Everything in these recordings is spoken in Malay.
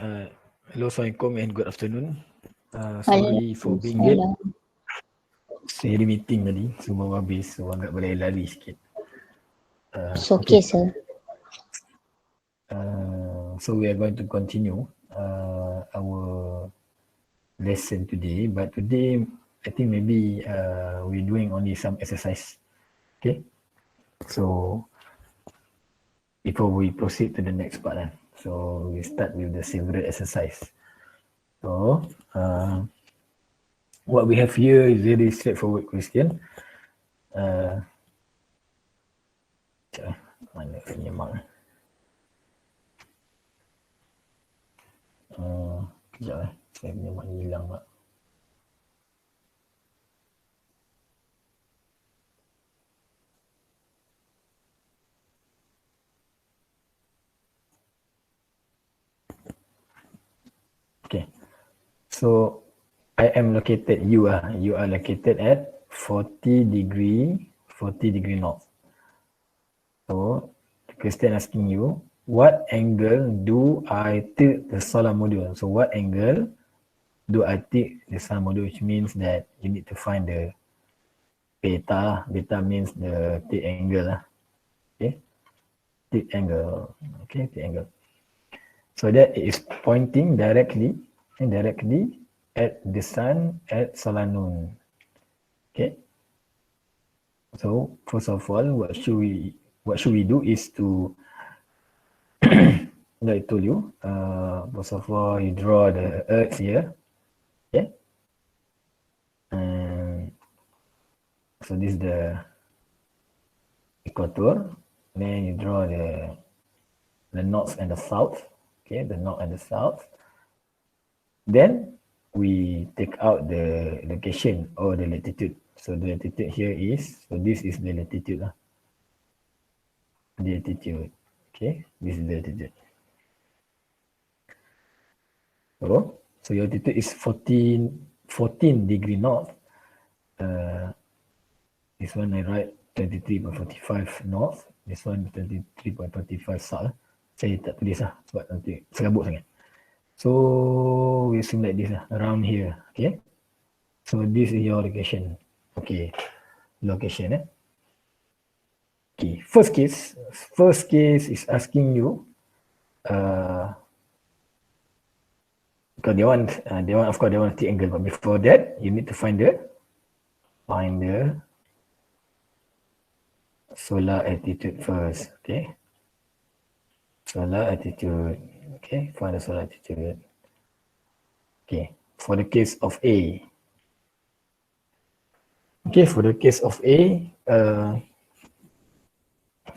Hello, Assalamualaikum and good afternoon. Sorry for being late. Saya ada meeting tadi, so baru habis, so agak berlari sikit. It's okay, sir. So we are going to continue our lesson today, but today I think maybe we're doing only some exercise. Okay, so before we proceed to the next part, so we start with the favorite exercise. So what we have here is very straightforward question. Mana punya mark? Sekejap saya punya mark hilang mak. Okay, so I am located, you are located at 40 degree north. So the question asking you, what angle do I tilt the solar module? So what angle do I tilt the solar module, which means that you need to find the beta. Beta means the tilt angle. Okay, tilt angle. Okay, tilt angle. So that is pointing directly at the sun at solar noon. Okay. So first of all, what should we do is to, like I told you, first of all, you draw the Earth here. Okay. So this is the equator. Then you draw the north and the south. Okay, the north and the south. Then we take out the location or the latitude. So the latitude here is, so this is the latitude. The latitude. Okay, this is the latitude. So your latitude is 14 degree north. This one I write 23.45 north. This one 23.45 south. Saya tak tulis lah sebab nanti serabut sangat. So we assume like this lah, around here. Okay. So this is your location. Okay. Location. Okay. First case is asking you because they want of course they want the angle, but before that you need to find the solar altitude first. Okay. Solar altitude. Okay, find the solar altitude. Okay, for the case of A. Okay, for the case of A,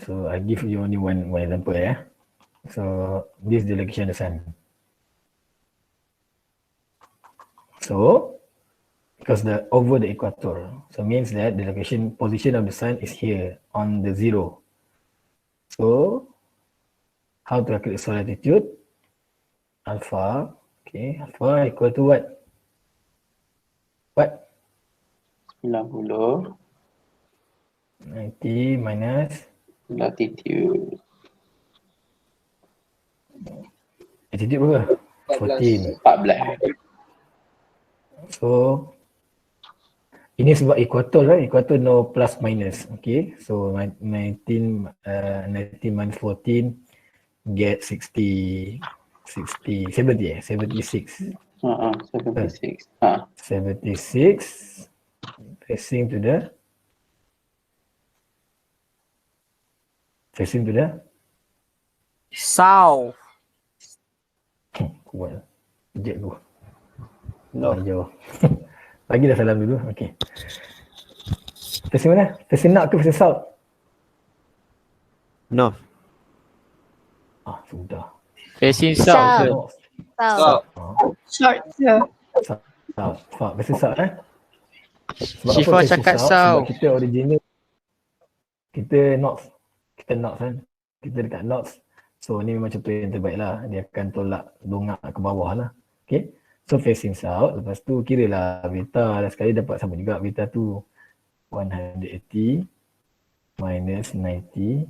so I give you only one example. So this is the location of the sun. So because over the equator, so means that the position of the sun is here on the 0. So how to calculate solar altitude? Alpha, okay, alpha equal to what? What? 90 minus latitude. Altitude berapa? 14. 14. So ini sebab equator lah, equator no plus minus. Okay, so 19 minus 14 get 76. 76 facing to the south. Kuat kejap tu. Jauh. Lagi dah salam dulu. Okay, facing mana? Facing north ke facing south? North. Sudah. Facing south. South. Short, sir. South. Facing south Syifa cakap south. Sebab kita original kita north. Kita north kan. Kita dekat north. So ni memang contoh yang terbaik lah. Dia akan tolak dongak ke bawah lah. Okay. So facing south. Lepas tu kira lah beta dah sekali dapat sama juga. Beta tu 180 minus 90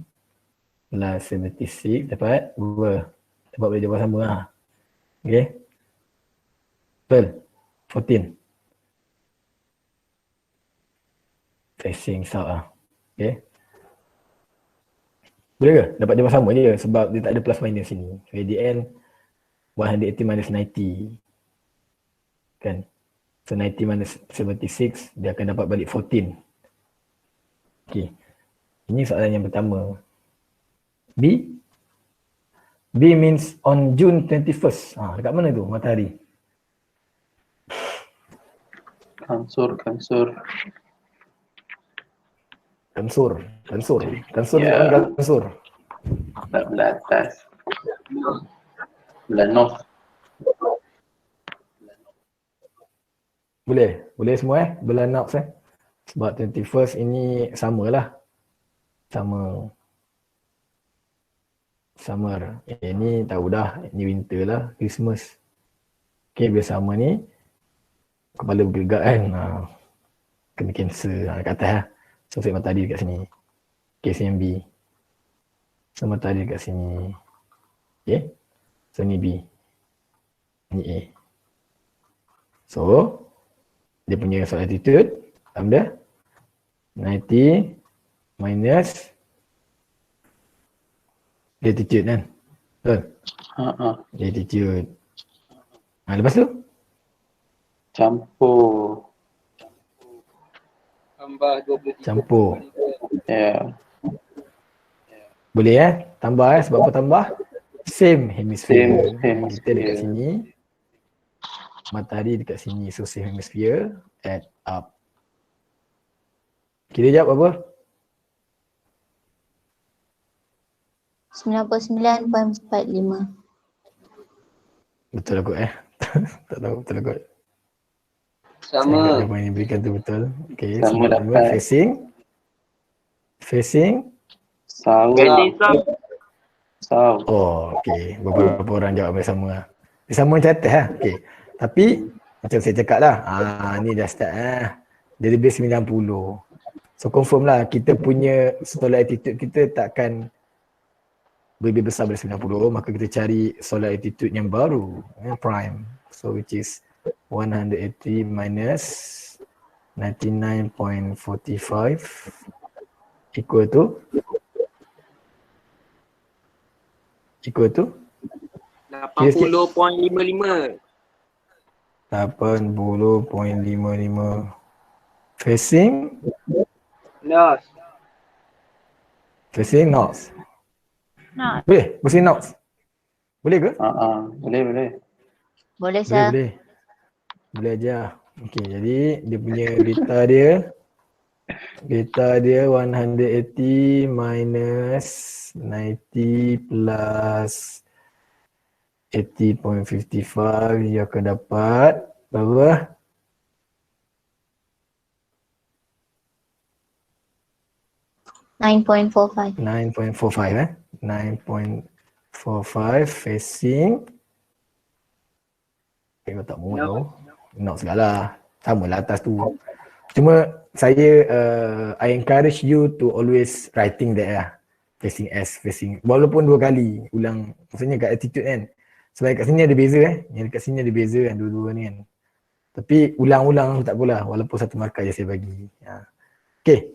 plus 76 dapat berapa? Dapat boleh jawab sama lah. Okay. Betul. 14. Facing south lah. Okay. Boleh ke? Dapat jawapan sama je sebab dia tak ada plus minus sini. So at the end 180 minus 90. Kan? So 90 minus 76 dia akan dapat balik 14. Okay. Ini soalan yang pertama. B. B means on June 21st. Dekat mana tu matahari? Kansur. Kansur. Ya. Kansur. Belah atas. Belah north. Boleh semua belah north Sebab 21st ini samalah. Summer. Ini tahu dah, ini winter lah, Christmas. Okay, bila sama ni kepala bergerak kan. Kena cancel kat atas lah. So set matahari dekat sini. Okay, sini B. So matahari dekat sini. Okay. So ni B. Ni A. So dia punya soal altitude dalam dia 90 minus latitude kan. Betul? Latitude. Lepas tu Campur. campur. Ya. Boleh tambah sebab apa tambah? Same hemisphere. Same Kita dekat hemisphere. sini. Matahari dekat sini. So same hemisphere. Add up. Kira jap apa? 99.45. Betul aku tak tahu betul aku. Sama. Jawapan yang diberikan tu betul. Okay, Sama semua dapat. Facing. South. South. Oh, okay. Beberapa orang jawab bersama lah. Dia sama macam atas lah. Okay. Tapi, macam saya cakap lah. Ni dah start Dia lebih 90. So, confirm lah. Kita punya solar altitude kita takkan lebih besar daripada 90. Maka kita cari solar altitude yang baru. Prime. So, which is 180 minus 99.45 equal to 80.55. 80.55 facing Lost. north. North. Boleh? Facing north. Boleh ke? Boleh. Boleh sir. Boleh aja. Okey, jadi dia punya beta dia 180 minus 90 plus 80.55 dia akan dapat berapa? $9.45. 9.45 9.45 facing. Kau tak muat tau. Nak segala. Sama lah atas tu. Cuma saya I encourage you to always writing that lah. Facing S, facing. Walaupun 2 kali ulang. Maksudnya kat attitude kan. Sebab kat sini ada beza Yang kat sini ada beza kan dua-dua ni kan. Tapi ulang-ulang tak apalah. Walaupun 1 markah je saya bagi. Okay.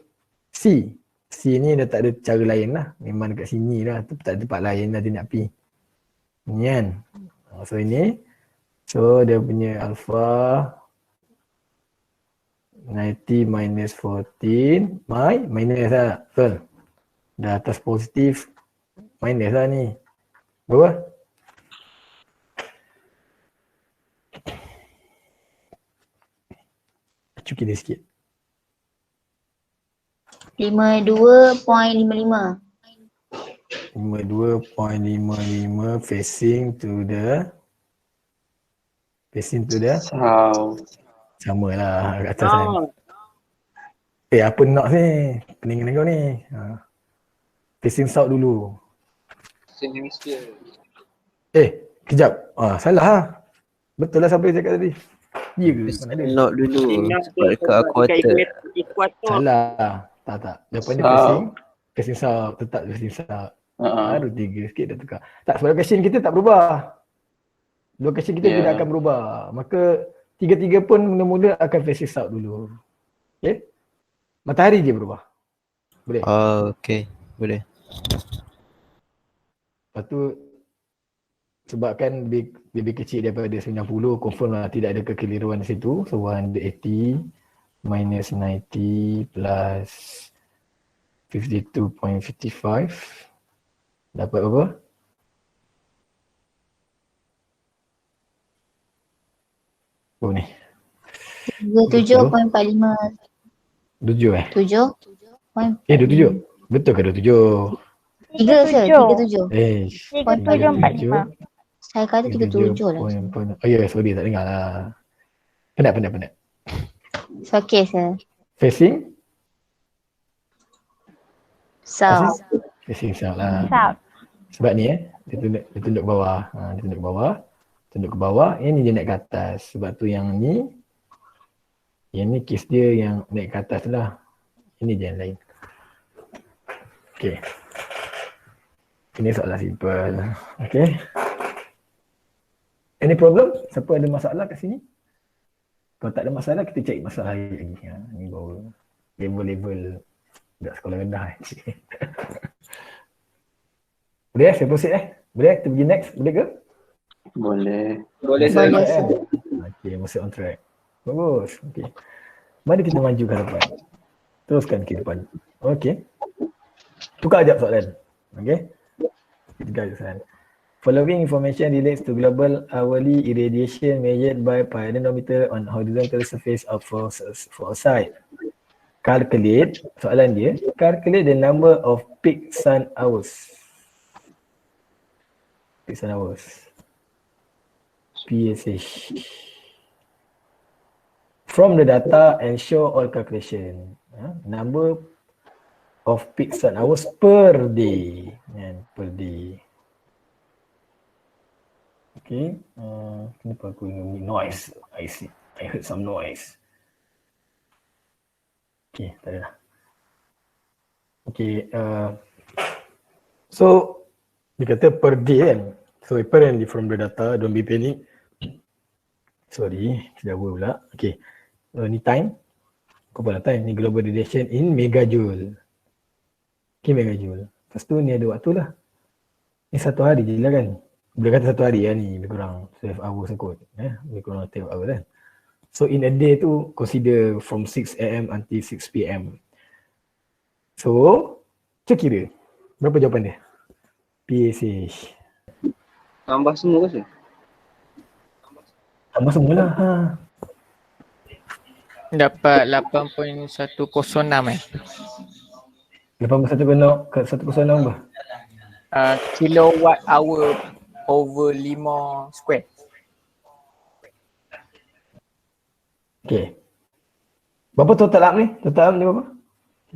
C. C ni dah tak ada cara lain lah. Memang dekat sini lah. Tak ada tempat lain lah dia nak pergi. Ni kan. So ini. So dia punya alpha 90 minus 14 minus lah. Betul. Dah atas positif minus lah ni. Berapa? Cuki dia sikit. 52.55. 52.55 facing to the South. sama lah kat atas kan. Apa knots ni? Pening kau ni. Facing south dulu. Same hemisphere. Kejap. Salah lah. Betul lah siapa yang cakap tadi. Ya ke? Mana ada? Not dulu. Sebab dekat quarter. Salah. Tak. Jawapannya facing south. Tetap facing south. Baru 3 sikit dah tukar. Tak, sebab question kita tak berubah. Lokasi kita tidak akan berubah. Maka tiga-tiga pun mula-mula akan faces out dulu. Okay? Matahari je berubah. Boleh? Oh, okay. Boleh. Lepas tu sebabkan lebih kecil daripada 90, confirm lah tidak ada kekeliruan di situ. So 180 minus 90 plus 52.55 dapat berapa? Oh ni. 27.45. 7 eh? 7. 27. Betul ke 27? 3 sir, 37. 37.45. Saya kata 37 lah. Oh ya, sorry tak dengar lah. Penat. It's okay sir. Facing? South. Facing south lah. South. Sebab ni dia tunduk ke bawah. Dia tunduk ke bawah. Tunduk ke bawah, yang ni dia naik ke atas. Sebab tu yang ni kes dia yang naik ke atas lah. Ini je yang lain. Okay. Ini soalan simple. Okay. Any problem? Siapa ada masalah kat sini? Kalau tak ada masalah, kita cari masalah lagi. Ni baru level-level budak sekolah rendah. Boleh saya proceed Boleh kita pergi next? Boleh ke? Boleh. Boleh sir. Boleh sir. Okay, masih on track. Bagus. Okay. Mari kita maju ke depan. Teruskan ke depan. Okay. Tukar jap soalan. Okay. Kita soalan. Following information relates to global hourly irradiation measured by pyranometer on horizontal surface of for a site. Calculate, soalan dia, calculate the number of peak sun hours. Peak sun hours. PSH. From the data and show all calculation. Number of peak sun hours per day. Per day. Okay. Kenapa aku ingat noise? I heard some noise. Okay, tak ada lah. Okay. So, dia kata per day kan. So, apparently from the data, don't be panic. Sorry, Jawa pula. Okay. Ni time. Kau pula time. Ni global radiation in megajoule. Okay, megajoule. Lepas tu ni ada waktu lah. Ni satu hari je lah kan. Boleh kata satu hari ni lebih kurang 12 hours kot. Lebih kurang 12 hours kan. So in a day tu consider from 6 am until 6 pm. So, cek kira. Berapa jawapan dia? PSH. Tambah semua ke sir? Tambah semualah. Dapat 8.106 106 apa? Kilowatt hour over 5 square. Okay. Berapa total up ni? Total up ni berapa?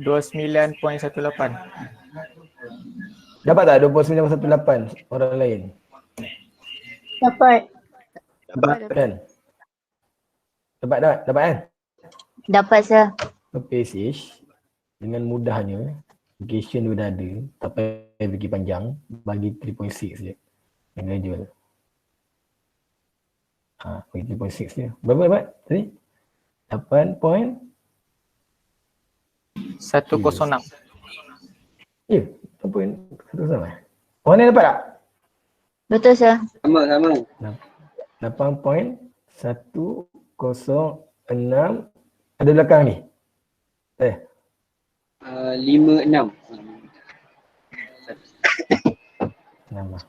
29.18. Dapat tak 29.18 orang lain? Dapat. Dapat kan? Dapat kan? Dapat sir. PSH dengan mudahnya application dia dah ada, tak payah fikir panjang, bagi 3.6 je dengan jual. Bagi 3.6 je. Berapa dapat tadi? 106. Ya, 8.1 Orang lain dapat tak? Betul sir. Sama. 8.106 ada belakang ni? 56. 6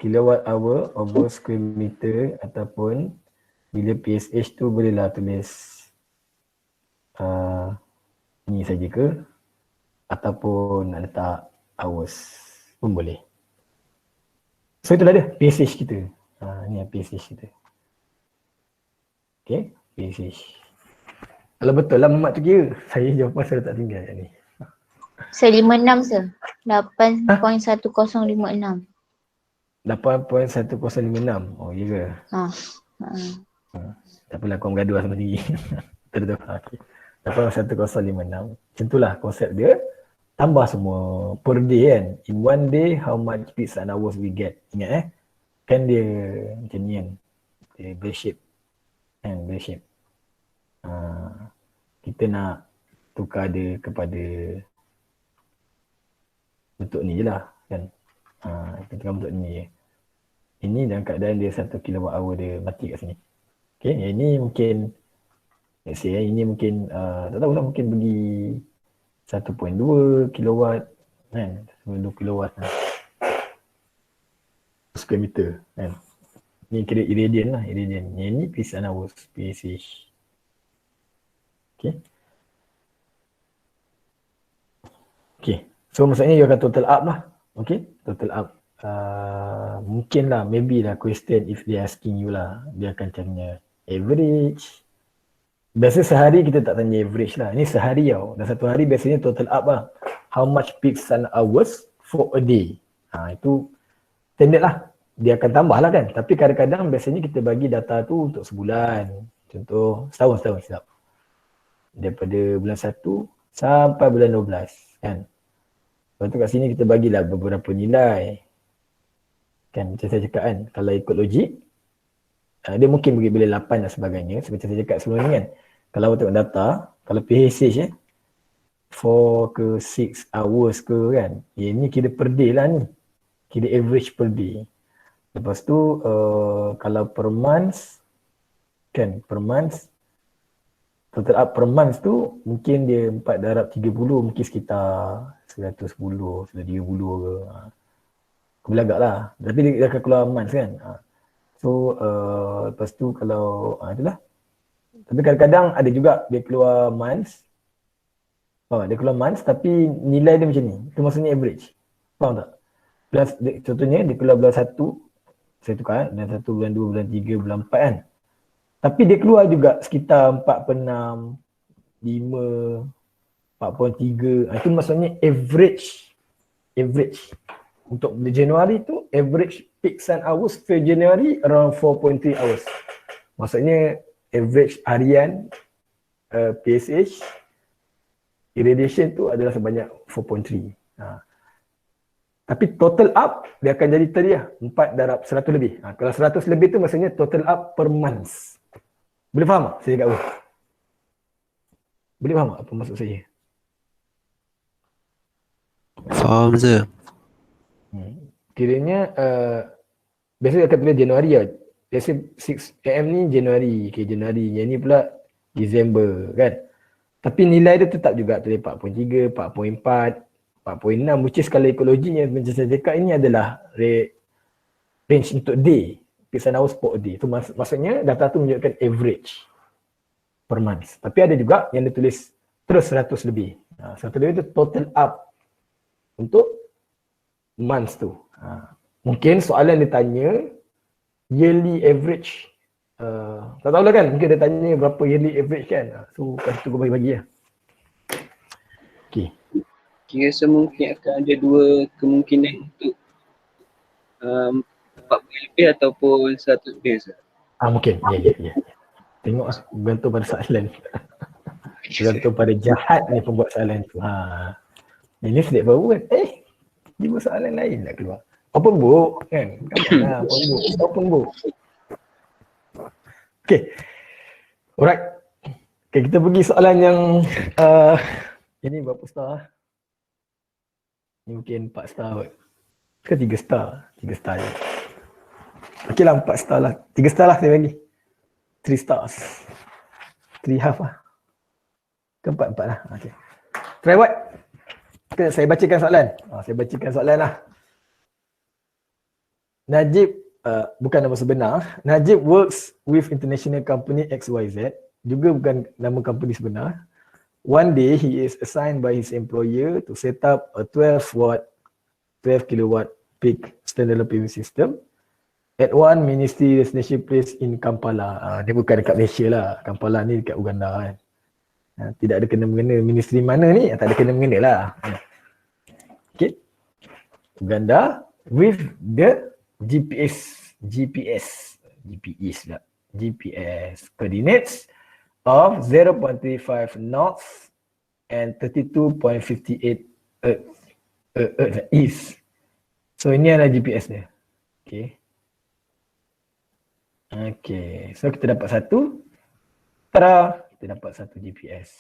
kilowatt hour over square meter ataupun bila PSH tu bolehlah tulis ni saja ke ataupun nak letak hours pun boleh. So itulah dia PSH kita. Ni PSH kita. Okay, PSH. Kalau betul lah Mamat tu kira. Saya jawapan saya tak tinggal kat ni. Sir 56 sir. 8.1056. 8.1056. Oh ya ke? Tak apalah kau bergaduh lah sama sendiri. Betul. Okay. 8.1056. Macam itulah konsep dia. Tambah semua per day kan. In one day how much peak sun hours we get. Ingat Kan dia macam ni kan. Dia bell shape. Kan, bell shape. Kita nak tukar dia kepada bentuk ni je lah kan. Kita tukar bentuk ni je. Ini dalam keadaan dia 1 kWh dia mati kat sini. Okay, yang ini mungkin let's say ini mungkin tak tahulah, mungkin bagi 1.2 kilowatt kan, 2 kilowatt kan. Square meter kan. Ni kira irradian lah, irradian. Yang ni peak hours, PSH. Okay. Okay. So maksudnya you akan total up lah. Okay. Total up. Mungkin lah, maybe lah question if they asking you lah. Dia akan tanya average. Biasa sehari kita tak tanya average lah. Ini sehari tau. Dan satu hari biasanya total up lah. How much peak sun hours for a day. Itu standard lah. Dia akan tambah lah kan. Tapi kadang-kadang biasanya kita bagi data tu untuk sebulan. Contoh setahun silap. Daripada bulan 1 sampai bulan 12 kan. Lepas tu kat sini kita bagilah beberapa nilai. Kan macam saya cakap kan, kalau ikut logik dia mungkin bagi bila 8 dan sebagainya. Seperti saya cakap sebelum ni kan. Kalau tengok data, kalau PSH 4 ke 6 hours ke kan. Ini kira per day lah ni. Kira average per day. Lepas tu kalau per month kan, per month total up per month tu mungkin dia 4 darab 30 mungkin sekitar 110, 130 ke. Belagak lah. Tapi dia akan keluar month kan. So lepas tu kalau itulah. Tapi kadang-kadang ada juga dia keluar months. Dia keluar months tapi nilai dia macam ni. Itu maksudnya average. Faham tak? Contohnya dia keluar bulan 1, saya tukar bulan 1, bulan 2, bulan 3, bulan 4 kan. Tapi dia keluar juga sekitar 4.6, 5, 4.3. Itu maksudnya average. Average. Untuk Januari tu average peak sun hours for January around 4.3 hours. Maksudnya average harian PSH irradiation tu adalah sebanyak 4.3. Tapi total up dia akan jadi tadi lah 4 darab 100 lebih. Kalau 100 lebih tu maksudnya total up per month. Boleh faham tak saya cakap apa? Boleh faham tak apa maksud saya? Faham je. Kiranya biasanya akan tulis Januari lah. Biasa 6 AM ni Januari, Januari. Yang ni pula Disember kan. Tapi nilai dia tetap juga tulis 4.3, 4.4, 4.6 which is kalau ekologi yang macam saya cakap ini adalah range untuk day. Peak sun hours per day. Itu maksudnya data tu menunjukkan average per month. Tapi ada juga yang dia tulis terus 100 lebih. 100 lebih itu total up untuk months tu. Mungkin soalan dia tanya yearly average. Tak tahulah kan, mungkin dia tanya berapa yearly average kan. So kat situ kau bagi lah. Okay. Kira semungkin akan ada 2 kemungkinan untuk 40 lebih ataupun 100 lebih. Mungkin. Ya. Tengok bergantung pada soalan. Bergantung pada jahat ni pembuat soalan tu. Ini sedap baru kan. Dia buat soalan lain nak keluar. Open book kan. Open book. Okay. Alright. Okay, kita pergi soalan yang ini berapa star? Ini mungkin 4 star kot. Ke 3 star? 3 star je. Okey lah 4 star lah. 3 star lah saya bagi. 3 stars. 3 half lah. Ke 4 lah. Okay. Try what? Saya bacakan soalan. Saya bacakan soalan lah. Najib, bukan nama sebenar. Najib works with international company XYZ. Juga bukan nama company sebenar. One day he is assigned by his employer to set up a 12 kilowatt peak standalone PV system at one ministry destination place in Kampala. Dia bukan dekat Malaysia lah. Kampala ni dekat Uganda kan. Tidak ada kena-mengena ministry mana ni, tak ada kena-mengena lah. Okay. Uganda with the GPS coordinates of 0.35 knots and 32.58 east. So ini adalah GPS dia. Okay. Okay, so kita dapat satu. Tada, kita dapat satu GPS.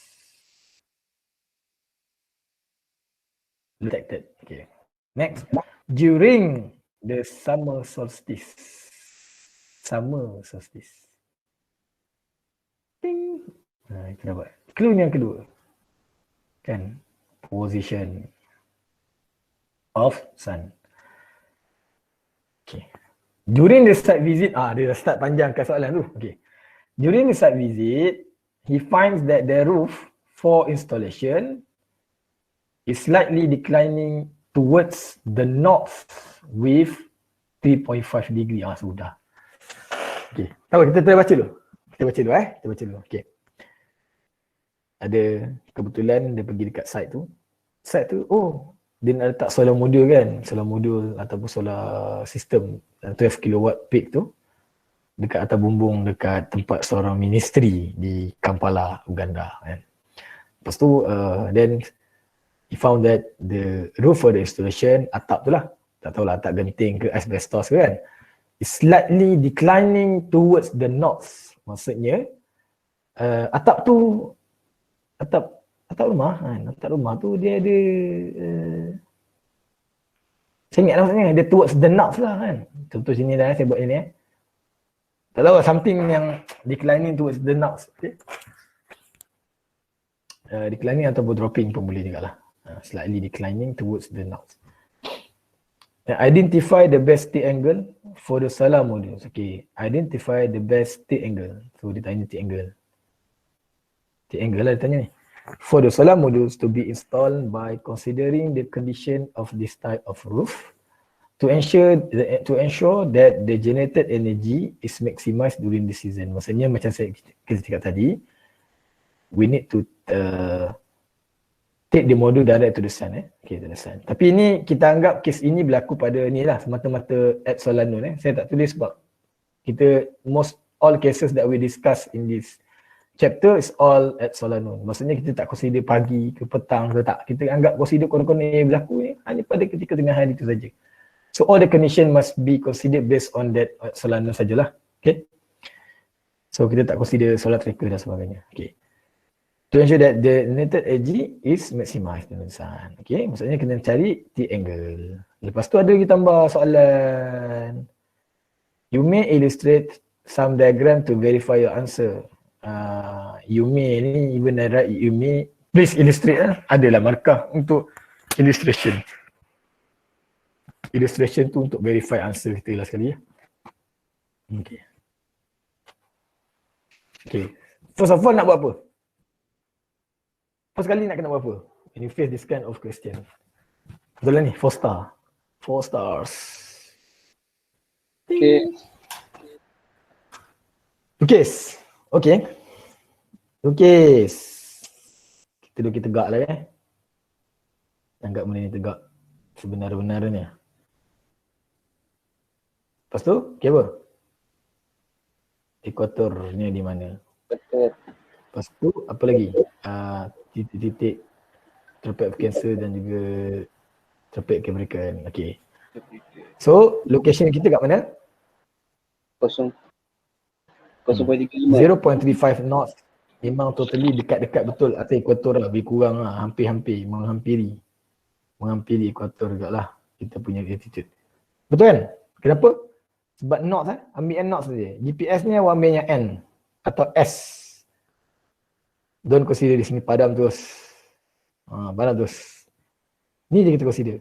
Detected. Okay. Next, during the summer solstice. Summer solstice. Ting. Kita dapat. Clue yang kedua. Kan? Position of sun. Okay. During the site visit, dia start panjangkan soalan tu. Okay. During the site visit, he finds that the roof for installation is slightly declining towards the north with 3.5 degree. Sudah. Okay. Tahu kita baca dulu. Kita baca dulu. Okay. Ada kebetulan dia pergi dekat site tu. Site tu, dia nak letak solar module kan. Solar module ataupun solar system 12 kilowatt peak tu dekat atas bumbung dekat tempat seorang ministry di Kampala, Uganda kan. Lepas tu then he found that the roof for the installation, atap tu lah, tak tahulah atap genting ke asbestos ke kan, is slightly declining towards the north. Maksudnya atap rumah kan, atap rumah tu dia ada saya ingat lah maksudnya dia towards the north lah kan. Contoh sini dah saya buat ini tak tahu something yang declining towards the north. Okay. Declining ataupun dropping pun boleh juga lah. Slightly declining towards the north. Identify the best T angle for the solar modules. Okay, identify the best T angle. So dia tanya T angle. T angle lah dia tanya ni. For the solar modules to be installed by considering the condition of this type of roof to ensure that the generated energy is maximized during the season. Maksudnya macam saya cakap tadi, we need to take the module direct to the sun. Okay, to the sun. Tapi ini kita anggap kes ini berlaku pada ni lah, semata-mata at Solano. Saya tak tulis sebab kita all cases that we discuss in this chapter is all at Solano. Maksudnya kita tak consider pagi ke petang ke tak. Kita anggap consider konon-konon yang berlaku ni hanya pada ketika tengah hari itu saja. So all the condition must be considered based on that at Solano sajalah. Okay. So kita tak consider solar tracker dan sebagainya. Okay. To ensure that the generated energy is maximized in the sun. Okay. Maksudnya kena cari T angle. Lepas tu ada lagi tambah soalan. You may illustrate some diagram to verify your answer. You may ni, even I write you may, please illustrate lah. Adalah markah untuk illustration. Illustration tu untuk verify answer kita lah sekali ya. Okay. Okay. First of all nak buat apa? First kali nak kena buat apa? When you face this kind of question. Betul lah ni, 4 star. 4 stars. Okay. Lukis. Okay. Lukis. Kita lukis tegak lah Anggap benda ni tegak. Sebenar-benarnya. Lepas tu, okay apa? Ekuatornya di mana? Betul. Lepas tu, apa lagi? Titik-titik tropic of Cancer dan juga tropic Capricorn. Okay. So, location kita kat mana? 0.35 knots. Memang totally dekat-dekat betul atas ekuator lah. Lebih kurang lah. Hampir-hampir. Menghampiri ekuator juga lah. Kita punya altitude. Betul kan? Kenapa? Sebab knots ambil knots saja. GPS ni awak ambil yang N atau S. Don't consider di sini padam terus. Padam terus. Ni je kita consider.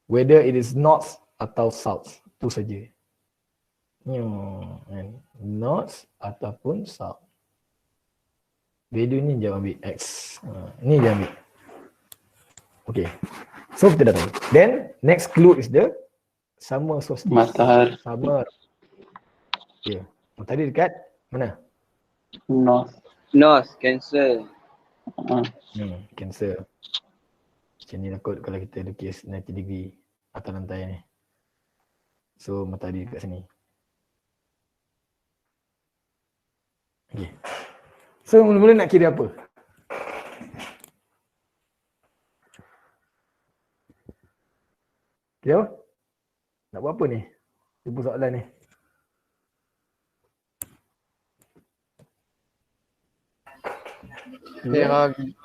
Whether it is north atau south. Tu saja. North ataupun south. Value ni jangan ambil X. Ni jangan ambil. Okay. So kita dah tahu. Then next clue is the summer solstice. Matahari. Summer. Okay. Matahari dekat mana? North. North, Cancer. Cancer. Macam ni lah kot kalau kita lukis 90 degree atas lantai ni. So matahari dekat sini. Okay. So mula-mula nak kira apa? Kira apa? Nak buat apa ni? Jumpa soalan ni.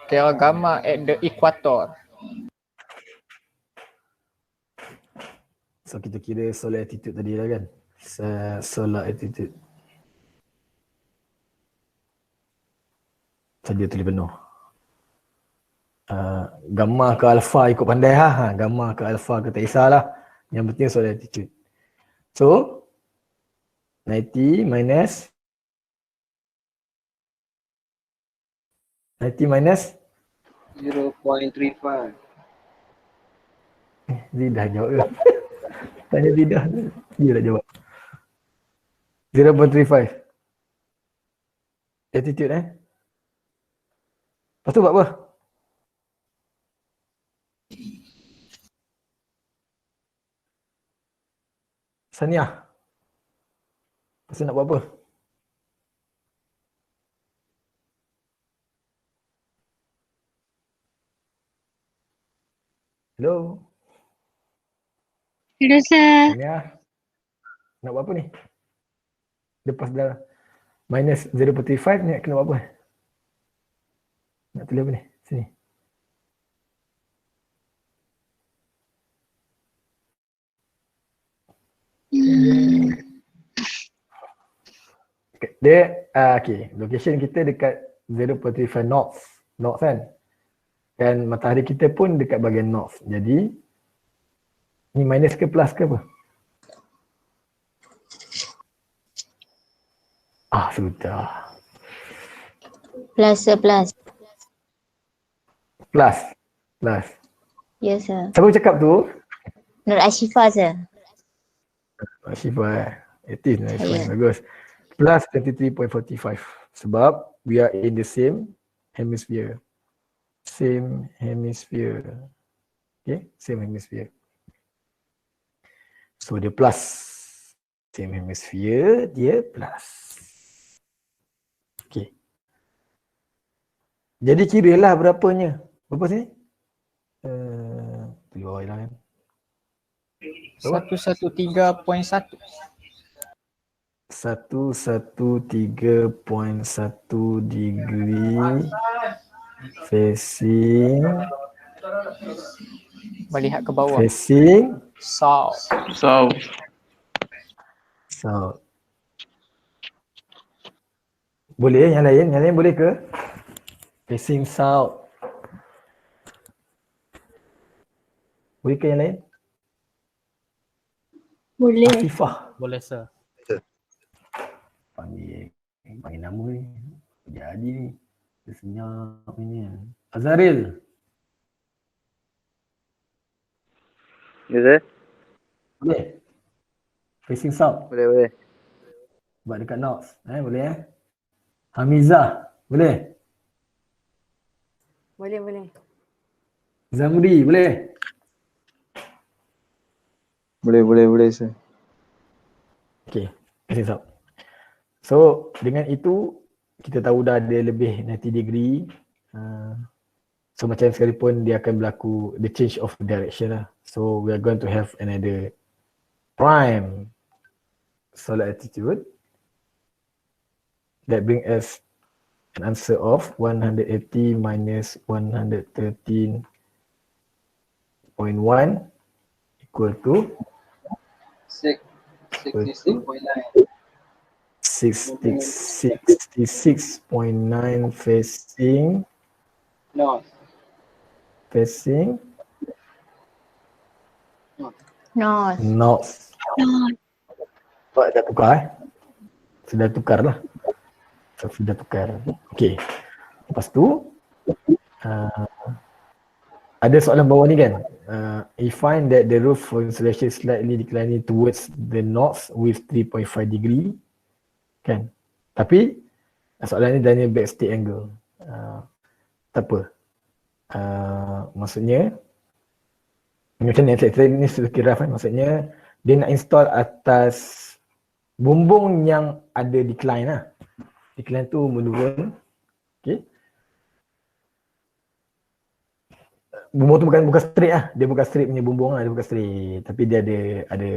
Kira gamma at the equator. So kita kira solar attitude tadi lah kan. Solar attitude. So dia tulis penuh. Gamma ke alpha ikut pandai ha. Gamma ke alpha ke tak kisahlah. Yang penting solar attitude. So 90 minus 0.35. Zidah jawab ke? Tanya Zidah. Dia dah jawab. 0.35. Attitude Lepas tu buat apa? Saniah. Lepas tu nak buat apa? Hello? Hello sir. Saniah. Nak buat apa ni? Lepas dah minus 0.35 ni nak kena buat apa? Nak tulis apa ni? Sini. Dia, okay. Location kita dekat 0.35 north. North kan? Dan matahari kita pun dekat bahagian north. Jadi, ni minus ke plus ke apa? Sudah. Plus sir, plus. Plus. Plus. Yes sir. Siapa cakap tu? Nur Ashifah sir. Syifa It is nice. Saya. Bagus. Plus 23.45. Sebab we are in the same hemisphere. Same hemisphere. Okay, same hemisphere. So dia plus. Same hemisphere, dia plus. Okay. Jadi kiralah berapanya. Berapa sini? Tu bawah lah kan. 113.1. 113.1 degree facing Melihat ke bawah. facing South. South. south. Boleh yang lain boleh ke? Facing south. Boleh ke yang lain? Boleh. Afifah. Boleh sir. Panggil nama ni. Jadi ni. Dia senyap ni. Azharil. Ya sir? Boleh? Facing south. Boleh. Sebab dekat north. Boleh Hamizah. Boleh? Boleh. Zamri. Boleh? Boleh sir. Okay. Facing south. So dengan itu kita tahu dah ada lebih 90 degree. So macam sekalipun dia akan berlaku the change of direction lah. So we are going to have another prime solar attitude that bring us an answer of 180 minus 113.1 equal to 66.9. 66.9 facing North. North. north. Dah tukar Sudah tukar lah. Sudah tukar. Okay. Lepas tu ada soalan bawah ni kan. I find that the roof for insulation slightly declining towards the north with 3.5 degree. Kan. Tapi soalan ni Daniel backstage angle. Tak apa. Maksudnya macam ni saya ni sudah kira kan. Maksudnya dia nak install atas bumbung yang ada decline lah. Decline tu menurun. Okay. Bumbung tu bukan straight lah. Dia bukan straight punya bumbung lah. Dia bukan straight. Tapi dia ada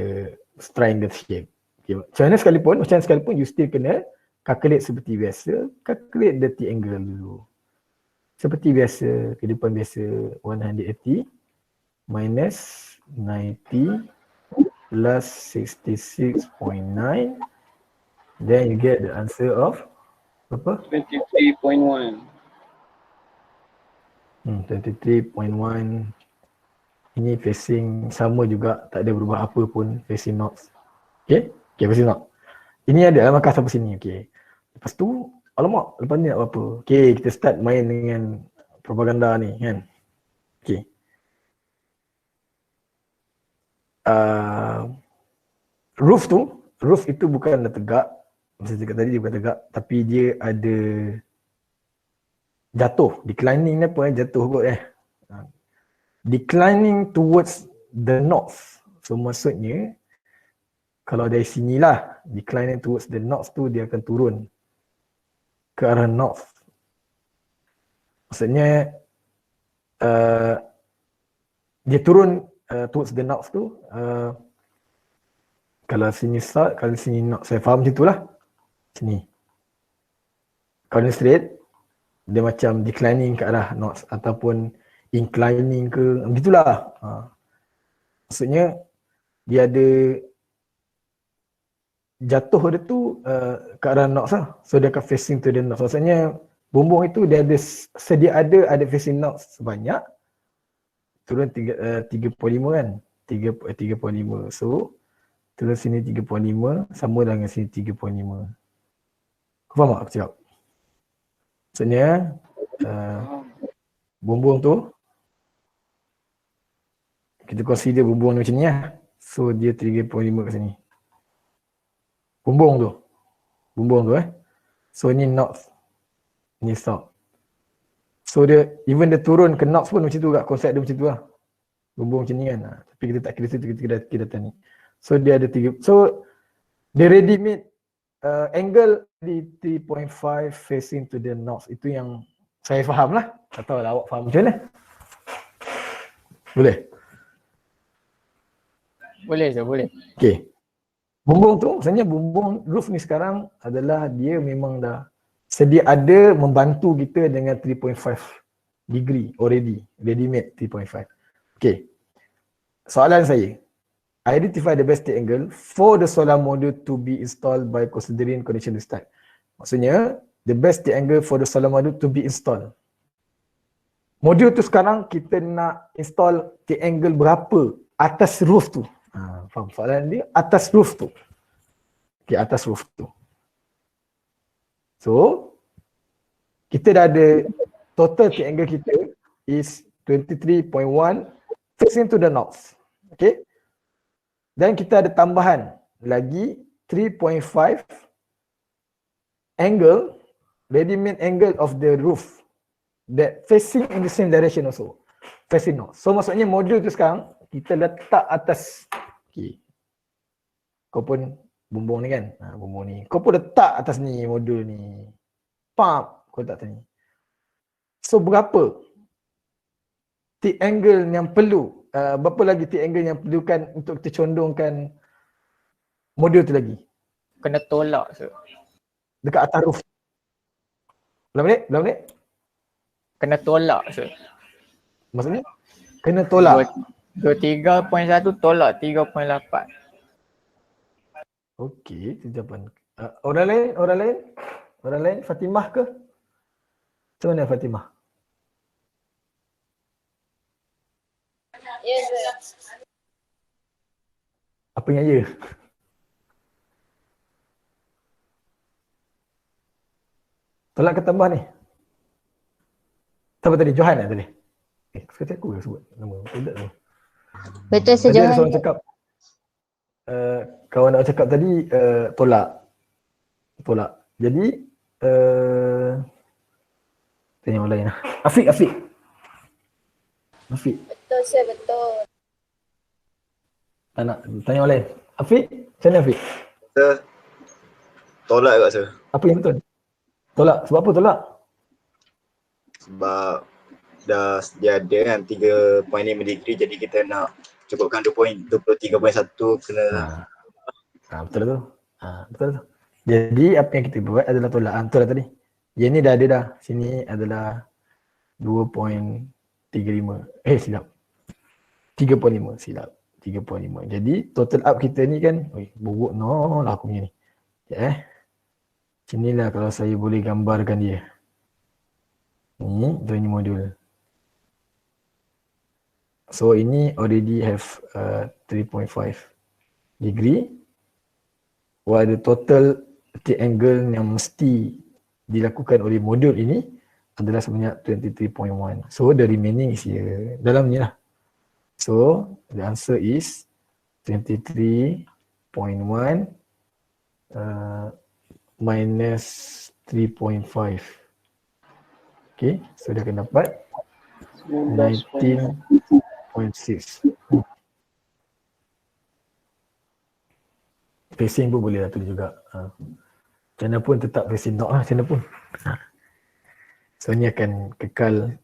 triangle shape. Okay. Macam mana sekalipun you still kena calculate seperti biasa. Calculate the triangle dulu. seperti biasa, kehidupan biasa, 180 minus 90 plus 66.9, then you get the answer of apa? 23.1. 23.1. Ini facing sama juga, tak ada berubah apa pun, facing north. Okay, facing north. Ini ada markah sampai sini, okay. Lepas tu, alamak, lepas ni nak buat apa? Okay, kita start main dengan propaganda ni kan. Okay. Roof itu bukanlah tegak. Macam cakap tadi dia bukan tegak, tapi dia ada jatuh. Declining ni apa jatuh kot Declining towards the north. So maksudnya, kalau dari sinilah, declining towards the north tu dia akan turun ke arah north. Maksudnya, dia turun towards the north tu, kalau sini south, kalau sini north, saya faham macam itulah. Sini. Kalau ni straight, dia macam declining ke arah north ataupun inclining ke, begitulah. Maksudnya, dia ada jatuh dia tu ke arah north lah. So dia akan facing to the north. Maksudnya, bumbung itu dia ada sedia ada facing north sebanyak. Turun 3.5 kan? 3.5. So, turun sini 3.5 sama dengan sini 3.5. Kau faham tak aku cakap? Maksudnya bumbung tu kita consider bumbung ni macam ni lah. So dia 3.5 kat sini. Bumbung tu So ni north, ni south. So dia even dia turun ke north pun macam tu kat konsep dia macam tu lah. Bumbung macam ni kan. Tapi kita tak kira situ, kita datang ni. So dia ada 3. So dia ready made angle di 3.5 facing to the north. Itu yang saya faham lah. Tak tahu lah awak faham macam mana. Boleh? Boleh je, boleh. Okay. Bumbung tu, sebenarnya bumbung roof ni sekarang adalah dia memang dah sedia ada membantu kita dengan 3.5 degree already. Ready made 3.5. Okay. Soalan saya. Identify the best angle for the solar module to be installed by considering condition this type. Maksudnya, the best angle for the solar module to be installed. Modul tu sekarang kita nak install angle berapa atas roof tu. Faham soalan dia? Atas roof tu. Okay, atas roof tu. So, kita dah ada total angle kita is 23.1 facing to the north. Okay. Dan kita ada tambahan lagi 3.5 angle, ready-made angle of the roof that facing in the same direction also. Facing north. So maksudnya modul tu sekarang kita letak atas. Okay. Kau pun bumbung ni kan? Bumbung ni. Kau pun letak atas ni modul ni. Kau letak atas ni. So berapa angle yang perlu? Berapa lagi angle yang perlukan untuk kita condongkan modul tu lagi? Kena tolak so. Dekat atas roof. Berapa minit? Kena tolak so. Maksudnya? Kena tolak. 23.1 tolak 3.8. Okey, itu jawapan. Orang lain? Fatimah ke? Macam mana Fatimah? Ya, sir. Apa yang ya? Tolak ke tambah ni? Siapa tadi? Johan tadi? Sekali aku ke sebut nama? Tidak tu. Betul Tadi ada sejahat. seorang cakap, kawan nak cakap tadi tolak. Jadi, tanya orang lain lah. Afiq. Betul sir, betul. Tak nak, tanya orang lain. Afiq, macam mana Afiq? Sir, tolak kat sir. Apa yang betul? Tolak, sebab apa tolak? Sebab dia ada kan 3.5 degree, jadi kita nak cukupkan 23.1 kena. Betul tu. Betul tu. Jadi apa yang kita buat adalah tolak. Betul lah tadi. Yang ni dah ada dah. Sini adalah 2.35. Silap. 3.5 silap. 3.5. Jadi total up kita ni kan, buruk no lah aku punya ni. Sekejap Sinilah kalau saya boleh gambarkan dia. Ni modul. So ini already have 3.5 degree. While the total angle yang mesti dilakukan oleh modul ini adalah sebanyak 23.1. So the remaining is here. Dalam ni lah. So the answer is 23.1 minus 3.5. Okay, so dia akan dapat 19.6. Facing pun boleh lah tulis juga. Macam mana pun tetap facing knock lah, macam mana pun. So ni akan kekal,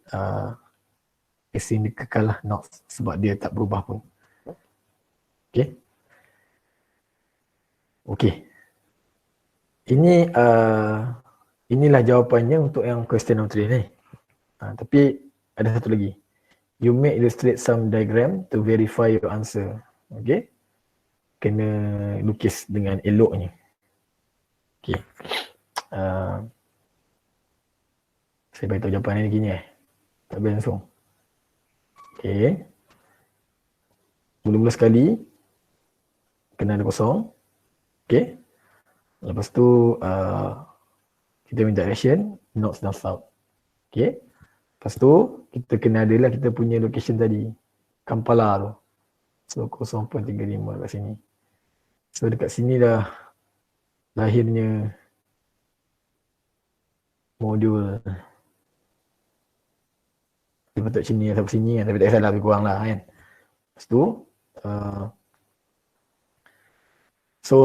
facing dia kekal lah knock sebab dia tak berubah pun. Okay. Okay. Inilah jawapannya untuk yang question nombor 3 ni. Tapi ada satu lagi. You may illustrate some diagram to verify your answer. Okay. Kena lukis dengan eloknya. Okay. Saya beritahu jawapan ni gini tak boleh langsung. Okay. Mula-mula sekali kena ada kosong. Okay. Lepas tu kita minta direction north dan south. Okay. Lepas tu kita kena adalah kita punya location tadi, Kampala tu. So 0.35 kat sini. So dekat sini dah lahirnya modul. Dia patut sini atau sini tapi tak kisahlah, lebih kurang lah kan. Lepas tu so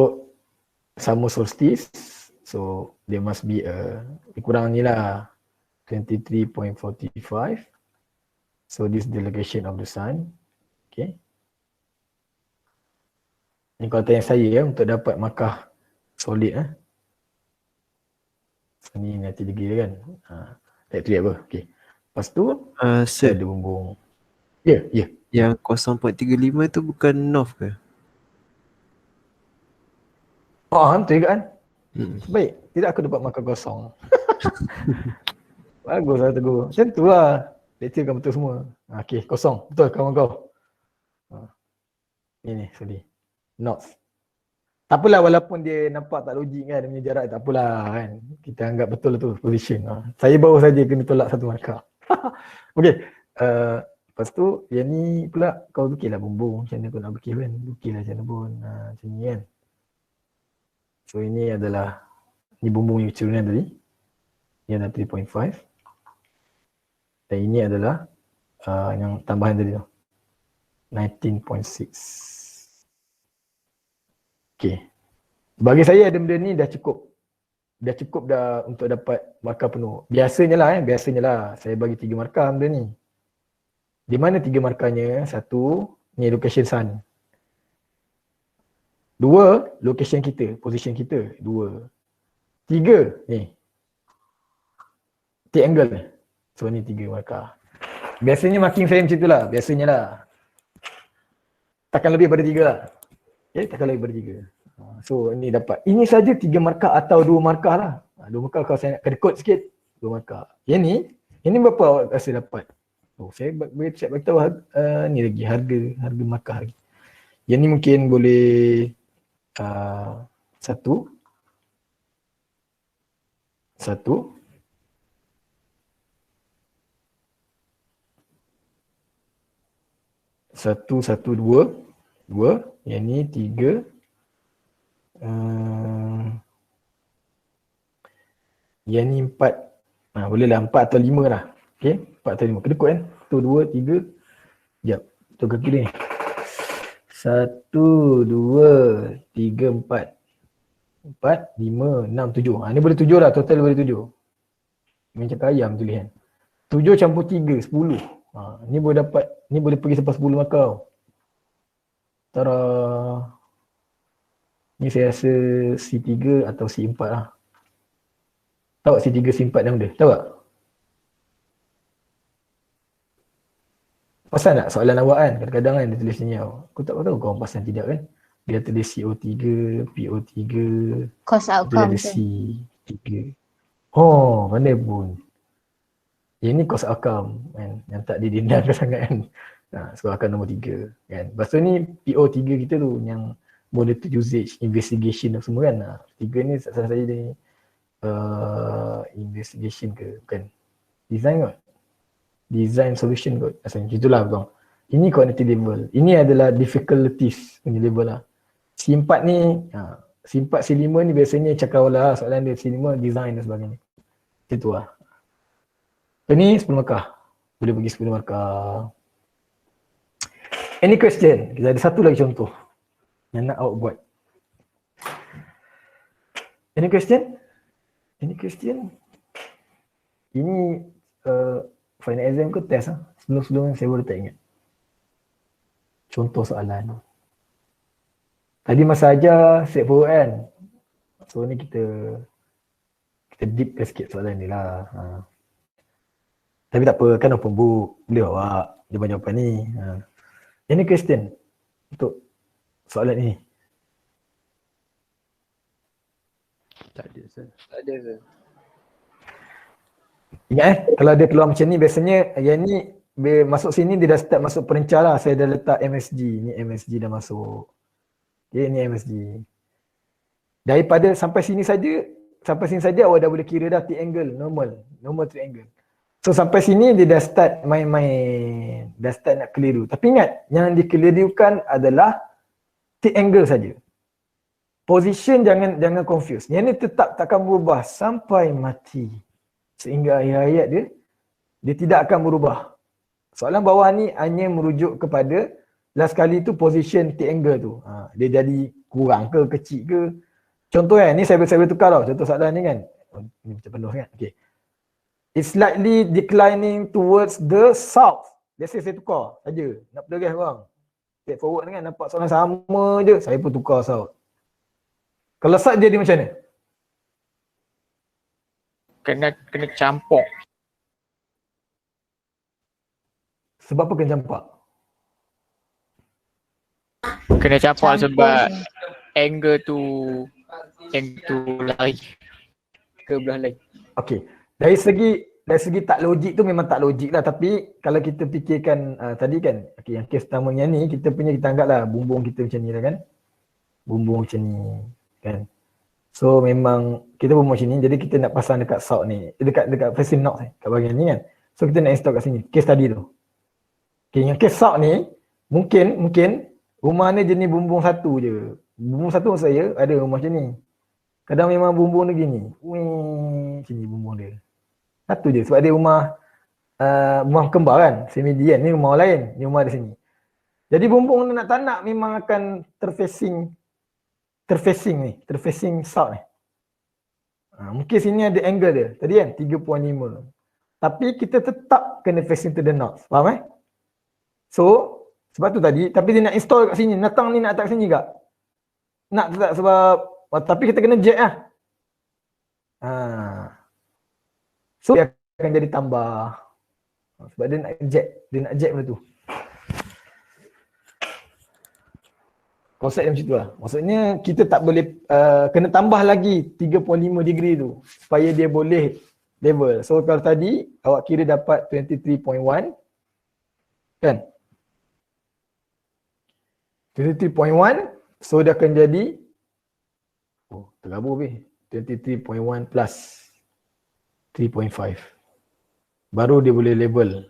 summer solstice, so there must be lebih kurang ni lah 23.45. So this is the location of the sun. Okay. Ni kalau tanya saya untuk dapat markah solid So ni nanti degree dia kan. Tak tulis apa. Okay. Lepas tu Sir, ada bumbung. Ya. yang 0.35 tu bukan north ke? Betul juga kan? Baik, tidak aku dapat markah kosong. Bagus lah Teguh. Macam tu lah. Lecture kan betul semua. Okay, kosong. Betul kawan kau. Ini sorry. North. Tak apalah walaupun dia nampak tak logik kan, dia punya jarak, tak apalah kan. Kita anggap betul tu position. Saya baru saja kena tolak satu markah. Okay. Lepas tu yang ni pula kau bikinlah bumbung. Macam mana kau nak bikin kan? Bikinlah macam mana pun. Macam ni kan. So ini adalah ni bumbung yang turunan tadi. Ini adalah 3.5. Dan ini adalah yang tambahan tadi tu. 19.6. Okay. Bagi saya ada benda ni dah cukup. Dah cukup dah untuk dapat markah penuh. Biasanya lah saya bagi 3 markah benda ni. Di mana 3 markahnya? 1, ni location sun. 2, location kita, position kita. 2. 3, ni. Triangle ni. So ni 3 markah. Biasanya marking saya macam tu lah. Biasanya lah. Takkan lebih pada 3 lah. Okay, takkan lebih pada 3. So ni dapat. Ini saja 3 markah atau 2 markah lah. 2 markah kalau saya nak kedekut sikit. 2 markah. Yang ni berapa awak rasa dapat? Saya beritahu ni lagi harga markah lagi. Yang ni mungkin boleh 1 2. Yang ni 3. Yang ni 4. Bolehlah 4 atau 5 lah. Okay, 4 atau 5. Kedekut kan? 1, 2, 3. Sekejap. Tu kaki dia ni. 1, 2, 3, 4. 4, 5, 6, 7. Ni boleh 7 lah. Total boleh 7. Macam ayam tulis kan. 7 campur 3, 10. Ni boleh dapat. Ni boleh pergi sampai 10 markah. Tara. Ni saya rasa C3 atau C4 lah. Tahu C3, C4 nama dia? Tahu tak? Pasal tak soalan awak kan? Kadang-kadang kan dia tulis ni aku tak tahu kau pasal tidak kan? Dia tulis CO3, PO3, Cost tu dia outcome ada tu. C3. Oh, pandai pun. Yang ni cost outcome kan, yang tak didendangkan sangat kan. So akan nombor 3 kan. Lepas tu ni PO3 kita tu yang monitor usage, investigation dan semua kan. 3 ni salah saya ni investigation ke bukan? Design kot. Design solution kot. Asalnya itulah bang. Ini cognitive level. Ini adalah difficulties punya level lah. C4 ni, C4, C5 ni biasanya cakrawala soalan dia. C5 design dan sebagainya. Itu lah. Ini 10 markah. Boleh bagi 10 markah. Any question? Kita ada satu lagi contoh yang nak awak buat. Any question? Any question? Ini final exam ke test lah. Sebelum-sebelum saya baru tak ingat. Contoh soalan. Tadi masa ajar straightforward kan. So ni kita deep sikit soalan ni lah. Tapi tak apa, kan open book. Boleh bawa jawapan-jawapan ni. Any question untuk soalan ini? Tak ada sir. Tak ada ke? Ingat kalau dia keluar macam ni biasanya yang ni bila masuk sini dia dah start masuk perencah lah. Saya dah letak MSG. Ni MSG dah masuk. Okay, ni MSG. Daripada sampai sini saja awak dah boleh kira dah triangle normal triangle. So sampai sini dia dah start main-main, dah start nak keliru. Tapi ingat yang dikelirukan adalah triangle saja. Position jangan confuse. Yang ni tetap takkan berubah sampai mati. Sehingga akhir hayat dia tidak akan berubah. Soalan bawah ni hanya merujuk kepada last kali tu position triangle tu. Dia jadi kurang ke kecil ke. Contoh kan, ni saya boleh tukar tau. Contoh soalan ni kan. Ni macam penuh kan. Okay. It's slightly declining towards the south. Biasa saya tukar saja. Nak progress korang. Step forward kan nampak soalan sama je. Saya pun tukar south. Kalau south jadi macam mana? Kena campur. Sebab apa kena campak? Kena campur Campur sebab je. angle tu lari ke belah lain. Okey. Dari segi tak logik tu memang tak logik lah. Tapi kalau kita fikirkan tadi kan, okay, yang kes pertamanya ni kita anggaplah bumbung kita macam ni lah kan. Bumbung macam ni kan. So memang kita bumbung macam ni, jadi kita nak pasang dekat south ni. Dekat facing north kat bahagian ni kan. So kita nak install kat sini. Kes tadi tu. Okay, yang kes south ni mungkin rumah ni jenis bumbung satu je. Bumbung satu maksud saya ada rumah macam ni. Kadang memang bumbung dia gini. Macam ni bumbung dia. Satu je sebab dia rumah kembar kan. Semi-D kan. Ni rumah lain. Ni rumah di sini. Jadi bumbung ni nak tak nak memang akan terfacing south ni. Mungkin sini ada angle dia. Tadi kan 3.5. Tapi kita tetap kena facing to the north. Faham So sebab tu tadi, tapi dia nak install kat sini. Natang ni nak letak kat sini tak? Nak tak sebab tapi kita kena jack lah. So dia akan jadi tambah. Sebab dia nak jack benda tu. Konsep dia macam tu lah. Maksudnya kita tak boleh kena tambah lagi 3.5 degree tu supaya dia boleh level. So kalau tadi awak kira dapat 23.1 kan? 23.1, so dia akan jadi tergabung weh. 23.1 plus 3.5. Baru dia boleh level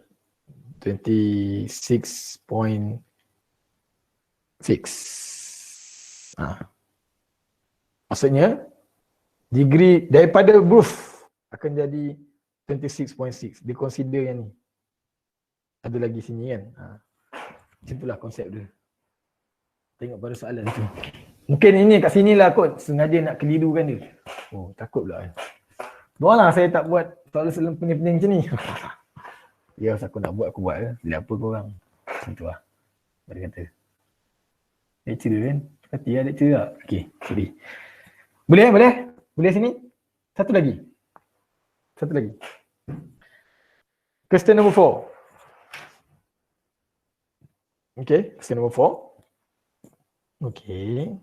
26.6. Maksudnya degree daripada roof akan jadi 26.6. Dia consider yang ni. Ada lagi sini kan. Macam itulah konsep dia. Tengok pada soalan tu. Mungkin ini kat sini lah kot sengaja nak kelirukan dia. Oh, takut pula kan. Doalah saya tak buat soalan pening-pening macam ni. Ya, aku nak buat, aku buat ke. Bila apa korang. Macam tu lah. Dia kata. Lecture kan? Hati lah lecture tak? Okay, sorry. Boleh sini? Satu lagi. Question number 4. Okay, question number 4. Okay.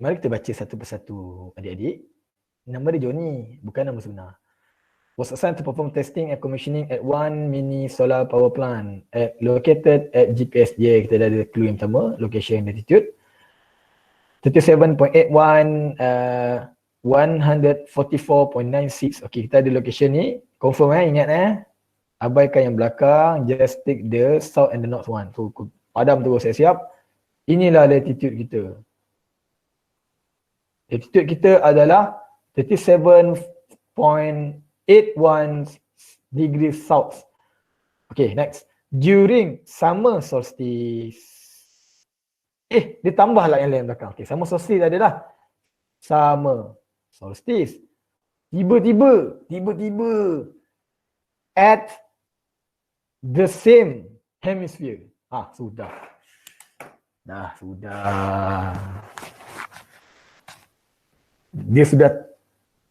Mari kita baca satu persatu adik-adik. Nama dia Johnny, bukan nama sebenar. Was assigned to perform testing and commissioning at one mini solar power plant located at GPS. Kita dah ada clue yang pertama, location and latitude. 37.81 144.96. Okay, kita ada location ni. Confirm ingat abaikan yang belakang, just take the south and the north one. So padam terus, saya siap. Inilah latitude kita. Latitude kita adalah 37.81 degrees south. Okay, next. During summer solstice. Dia tambahlah yang lain belakang. Okay, summer solstice ada dah. Summer solstice. Tiba-tiba at the same hemisphere. Sudah. Sudah. Dia sudah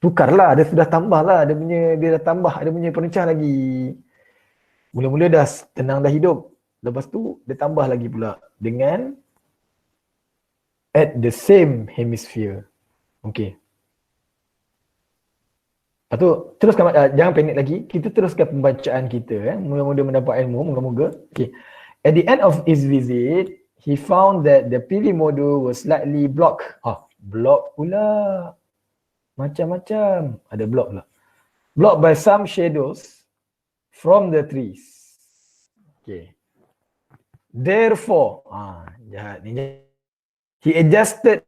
tukarlah, dia sudah tambahlah, dia dah tambah, dia punya perencah lagi. Mula-mula dah tenang dah hidup. Lepas tu dia tambah lagi pula dengan at the same hemisphere. Okey. Lepas tu teruskan, jangan panik lagi. Kita teruskan pembacaan kita. Mudah-mudah mendapat ilmu, moga-moga. Okey. At the end of his visit, he found that the PV module was slightly blocked. Block pula. Macam-macam. Ada block pula. Blocked by some shadows from the trees. Okay. Therefore, jahat ni. He adjusted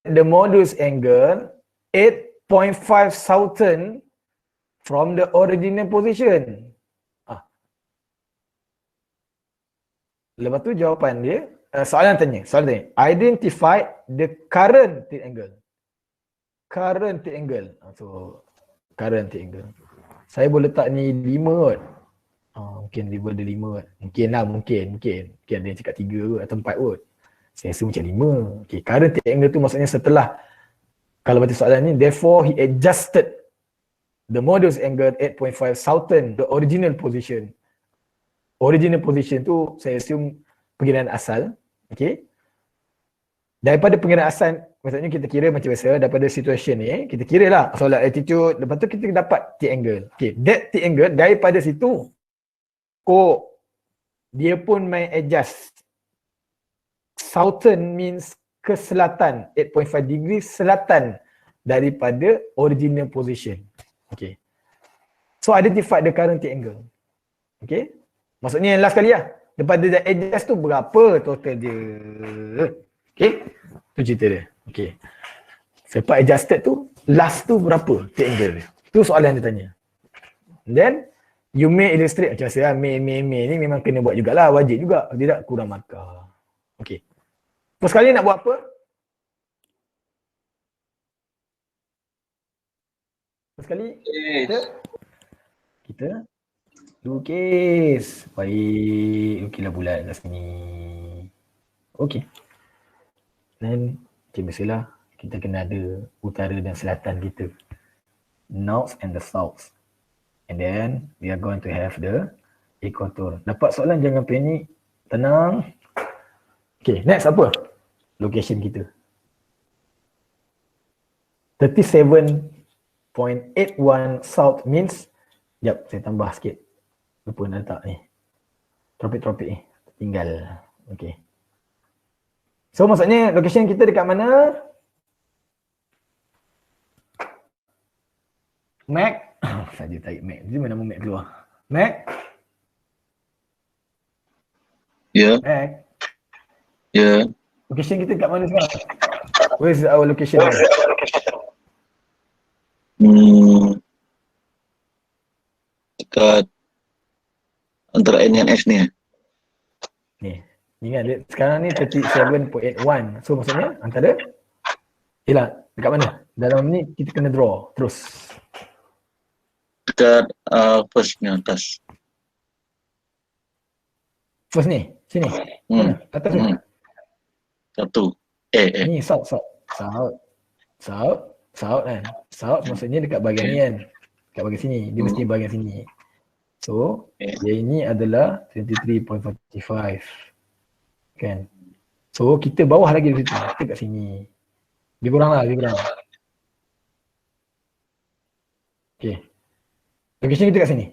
the module's angle 8.5 southern from the original position. Lepas tu jawapan dia, soalan tanya. Identify the current angle. Current angle. So, current angle. Saya boleh letak ni 5 kot. Mungkin dia boleh 5 kot. Mungkin ada yang cakap 3 kot atau 4 kot. Saya rasa macam 5. Okay, current angle tu maksudnya setelah, kalau baca soalan ni, therefore he adjusted the module's angle 8.5 southern the original position. Original position tu saya assume pengiraan asal. Okay. Daripada pengiraan asal, maksudnya kita kira macam biasa, daripada situation ni, kita kira lah solat altitude, lepas tu kita dapat T-angle. Okay, that T-angle daripada situ, dia pun main adjust. Southern means ke selatan, 8.5 degree selatan daripada original position. Okay. So identify the current T-angle. Okay. Maksudnya yang last kali lah. Lepas dia adjust tu berapa total dia. Okay. Tu cerita dia. Okay. Lepas adjusted tu, last tu berapa T-angle dia. Tu soalan dia tanya. Then, you may illustrate macam saya, may ni memang kena buat jugalah, wajib juga. Tidak kurang markah. Okay. First kali nak buat apa? First kali kita lukis. Baik, lukislah bulat kat sini. Okey. Dan macam biasalah, kita kena ada utara dan selatan kita. North and the south. And then we are going to have the equator. Dapat soalan jangan panik. Tenang. Okay, next apa? Location kita. 37.81 south means, sekejap saya tambah sikit. Lupa nak letak ni. Tropik ni. Tinggal. Okay. So maksudnya location kita dekat mana? Mac. Saja tarik Mac. Di mana nama Mac keluar? Mac? Ya. Mac? Ya. Location kita kat mana sekarang? Where is our location? Dekat antara N dan S ni. Ni. Ingat dia sekarang ni 37.81. So maksudnya antara yelah, dekat mana? Dalam ni kita kena draw terus. Dekat first ni atas. First ni, sini. Mana? Atas ni. Satu. Ni south kan. South maksudnya dekat bahagian ni kan. Dekat bahagian sini. Dia mesti bahagian sini. So, dia ini adalah 23.45. Kan. So kita bawah lagi di situ. Kita kat sini. Lebih kurang lah, lebih kurang. Okay. Location kita kat sini.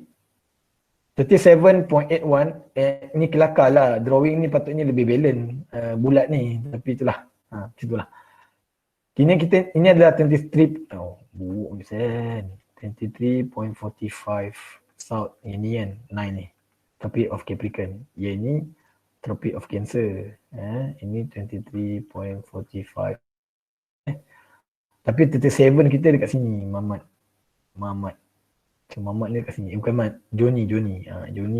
37.81. Ni kelakar lah. Drawing ni patutnya lebih balance. Bulat ni. Tapi itulah. Macam itulah. Kini kita, ini adalah 23. Oh, buruk ni 23.45 South. Ini kan 9 ni. Tropic of Capricorn. Yang ni Tropic of Cancer. Ini 23.45. Tapi 37 kita dekat sini. Mamat. So, Mamat ni dekat sini. Bukan Mat. Joni. Joni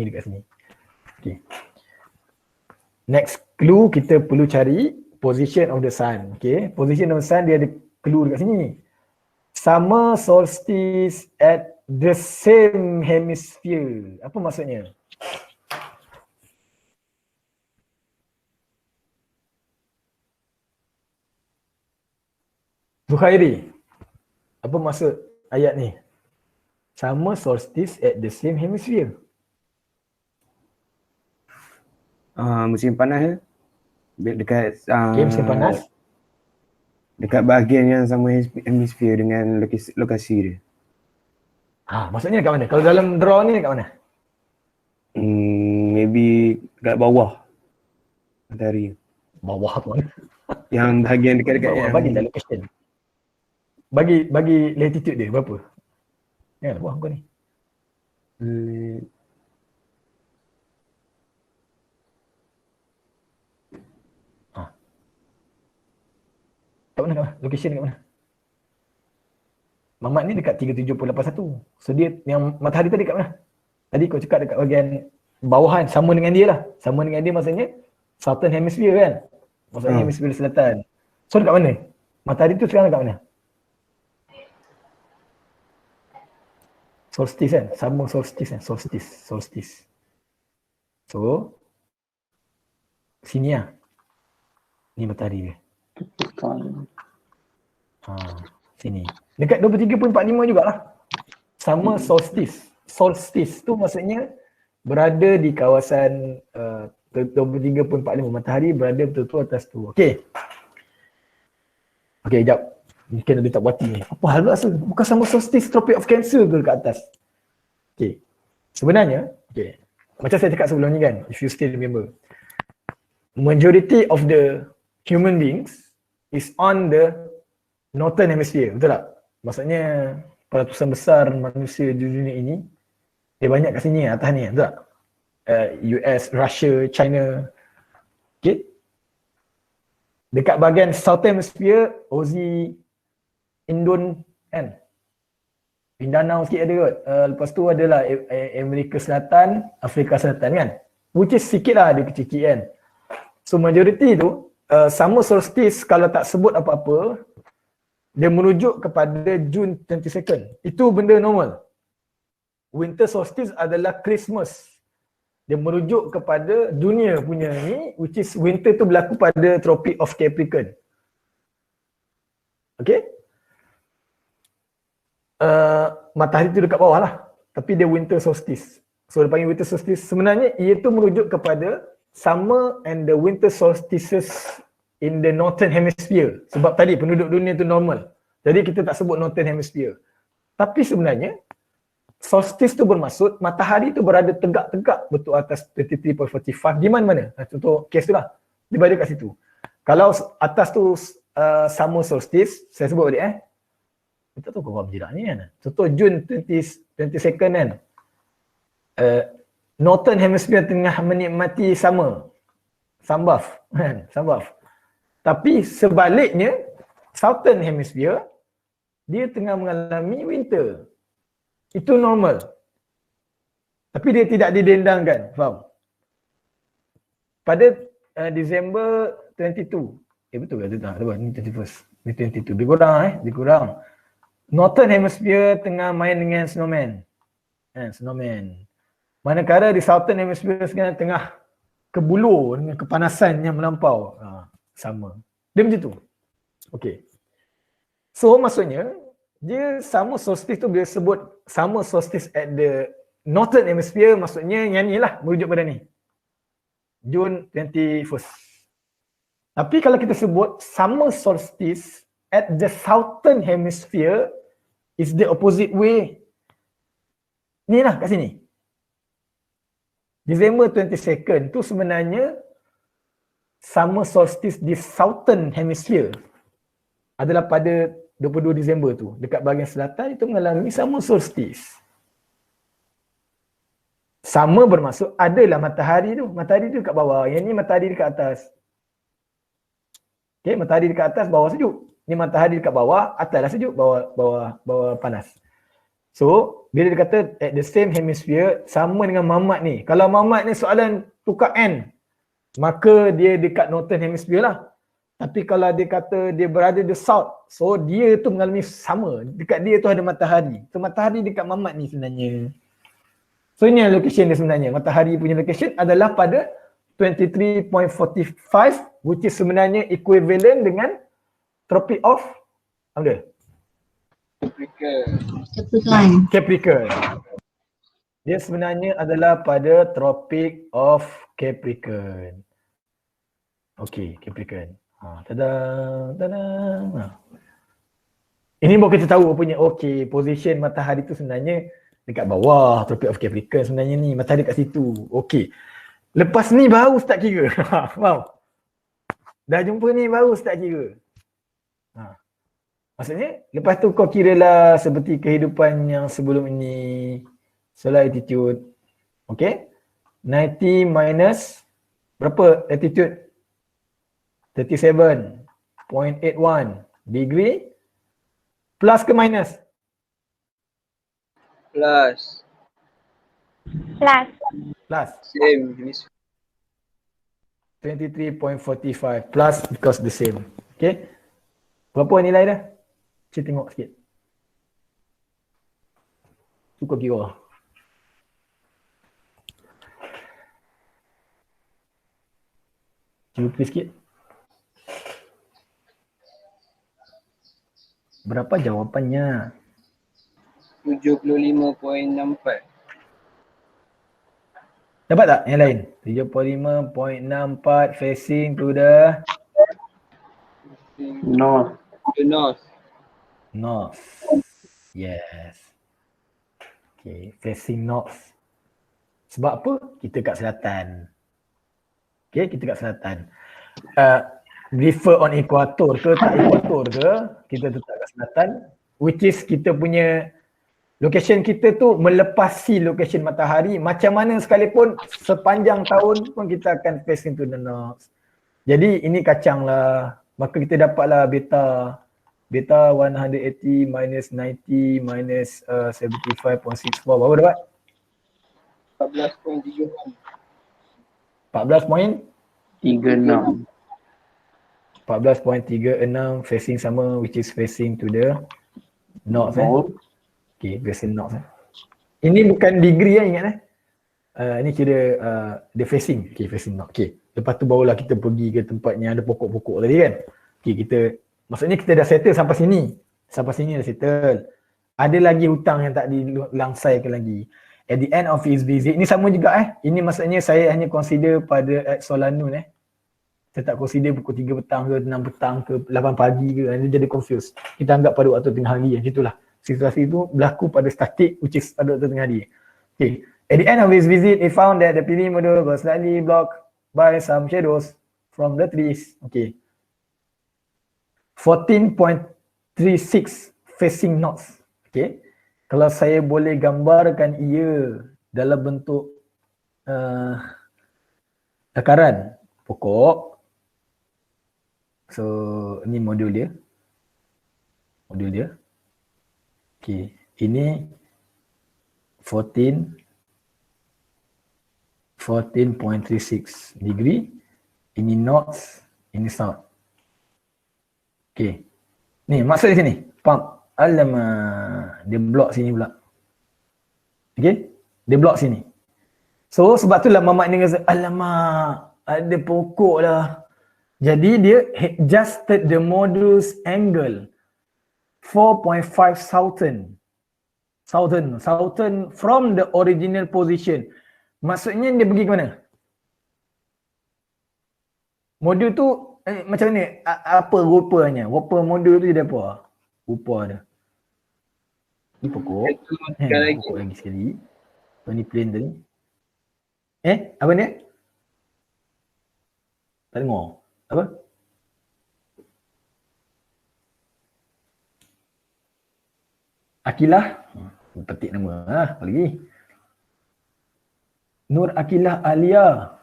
dekat sini. Okay. Next clue kita perlu cari position of the sun. Okay. Position of the sun dia ada clue dekat sini. Summer solstice at the same hemisphere. Apa maksudnya? Zuhairi, apa maksud ayat ni? Summer solstice at the same hemisphere. Musim panas ya. Dekat Okay, musim panas. dekat bahagian yang sama hemisfer dengan lokasi dia. Maksudnya dekat mana? Kalau dalam draw ni dekat mana? Maybe dekat bawah matahari. Bawah tu mana? Yang bahagian dekat-dekat Bawah, yang bagi dalam question. Bagi latitude dia berapa? Ya, buah kau ni. Kat mana? Location dekat mana? Mamat ni dekat 37.81. So dia yang matahari tadi kat mana? Tadi kau cakap dekat bahagian bawahan, sama dengan dia lah. Sama dengan dia maksudnya Southern Hemisphere kan? Maksudnya hemisfer selatan. So dekat mana? Matahari tu sekarang dekat mana? Solstice kan? Summer solstice kan? Solstice. So sini lah. Ni matahari dia. Sini. Dekat 23.45 jugalah. Summer solstice. Solstice tu maksudnya berada di kawasan 23.45. Matahari berada betul-betul atas tu. Okey. Okey, sekejap. Mungkin ada tak buati ni. Apa hal rasa? Bukan summer solstice Tropic of Cancer ke dekat atas? Okey. Sebenarnya, okey. Macam saya cakap sebelum ni kan, if you still remember. Majority of the human beings is on the northern hemisphere, betul tak? Maksudnya peratusan besar manusia di dunia ini dia banyak kat sini atas ni, betul tak? US, Russia, China. Okay. Dekat bahagian southern hemisphere, Aussie, Indon kan? Mindanao sikit ada kot. Lepas tu adalah Amerika Selatan, Afrika Selatan kan? Which is sikit lah, dia kecil-kecil kan? So majority tu, summer solstice kalau tak sebut apa-apa, dia merujuk kepada June 22nd. Itu benda normal. Winter solstice adalah Christmas. Dia merujuk kepada dunia punya ni, which is winter tu berlaku pada Tropic of Capricorn. Okay? Matahari tu dekat bawah lah. Tapi dia winter solstice. So dia panggil winter solstice. Sebenarnya ia tu merujuk kepada summer and the winter solstices in the northern hemisphere. Sebab tadi penduduk dunia tu normal. Jadi kita tak sebut northern hemisphere. Tapi sebenarnya solstice tu bermaksud matahari tu berada tegak-tegak betul atas 23.45. Di mana-mana? Contoh kes tu lah. Dia berada kat situ. Kalau atas tu summer solstice, saya sebut balik kita tahu kau faham tidak ni kan. Contoh June 22nd kan. Northern hemisphere tengah menikmati summer. Sunbath kan. Sunbath. Tapi sebaliknya Southern hemisphere dia tengah mengalami winter. Itu normal. Tapi dia tidak didendangkan. Faham? Pada Disember 22. Betul ke? Ni 21st. Ni 22. Lebih kurang. Northern hemisphere tengah main dengan snowman. Snowman. Manakala di Southern hemisphere sekarang tengah kebulur dengan kepanasan yang melampau. Sama. Dia macam tu. Okay. So maksudnya, dia summer solstice tu bila sebut summer solstice at the northern hemisphere, maksudnya yang ni lah merujuk pada ni. June 21st. Tapi kalau kita sebut summer solstice at the southern hemisphere is the opposite way. Ni lah kat sini. December 22nd tu sebenarnya summer solstice di southern hemisphere adalah pada 22 Disember tu. Dekat bahagian selatan itu mengalami summer solstice. Summer bermaksud adalah matahari tu. Matahari tu kat bawah. Yang ni matahari dekat atas. Okay, matahari dekat atas, bawah sejuk. Ni matahari dekat bawah, ataslah sejuk, bawah panas. So, bila dia kata at the same hemisphere, sama dengan mamat ni. Kalau mamat ni soalan tukar N, maka dia dekat northern hemisphere lah. Tapi kalau dia kata dia berada di south, so dia tu mengalami sama. Dekat dia tu ada matahari. So matahari dekat mamat ni sebenarnya. So ini location dia sebenarnya. Matahari punya location adalah pada 23.45, which is sebenarnya equivalent dengan Tropic of apa? Capricorn. Dia sebenarnya adalah pada Tropic of Capricorn. Okey, Capricorn. Tada. Ini baru kita tahu punya okey, position matahari tu sebenarnya dekat bawah Tropic of Capricorn sebenarnya ni. Matahari kat situ. Okey. Lepas ni baru start kira. Wow. Dah jumpa ni baru start kira. Maksudnya lepas tu kau kiralah seperti kehidupan yang sebelum ini. Solar altitude. Okay. 90 minus berapa altitude? 37.81 degree. Plus ke minus? Plus. Plus. Same. 23.45 plus because the same. Okay. Berapa nilai dah? Saya tengok sikit. Suka kira. Cuba tulis sikit. Berapa jawapannya? 75.64. Dapat tak yang lain? 75.64 facing to the North. The north. north. Yes. Okay, facing north. Sebab apa? Kita kat selatan. Okay, kita kat selatan. Refer on equator ke tak equator ke, kita tetap kat selatan. Which is kita punya location kita tu melepasi location matahari. Macam mana sekalipun sepanjang tahun pun kita akan face into the north. Jadi ini kacang lah. Maka kita dapatlah beta 180 minus 90 minus 75.64. Berapa dapat? 14.36. 36. 14.36 facing sama, which is facing to the north. Okay, facing north. Ini bukan degree ingat ini kira the facing. Okay, facing north. Okay. Lepas tu barulah kita pergi ke tempat yang ada pokok-pokok tadi kan. Okay, maksudnya kita dah settle sampai sini. Sampai sini dah settle. Ada lagi hutang yang tak dilangsaikan lagi. At the end of his visit, ini sama juga Ini maksudnya saya hanya consider pada at Solanun Saya tak consider pukul 3 petang ke 6 petang ke 8 pagi ke. Dia jadi confused. Kita anggap pada waktu tengah hari macam itulah. Situasi itu berlaku pada static, which is pada waktu tengah hari. Okay. At the end of his visit, he found that the PV module was slightly blocked by some shadows from the trees. Okay. 14.36 facing north. Okay. Kalau saya boleh gambarkan ia dalam bentuk lakaran pokok. So, ini modul dia. Okay. Ini 14.36 degree. Ini north, ini south. Okay. Ni maksud di sini. Pump. Alamak. Dia block sini pula. Okay. Dia block sini. So sebab itulah mamak ni kata, alamak. Ada pokok lah. Jadi dia adjusted the module's angle. 4.5 Southern from the original position. Maksudnya dia pergi ke mana? Modul tu macam ni, apa rupanya? Rupa modul tu jadi apa? Rupa dia. Ni pokok. Pokok lagi sekali. Ni plane tadi. Apa ni? Tak dengar. Apa? Akilah. Petik nama. Apa lagi? Nur Akilah Alia.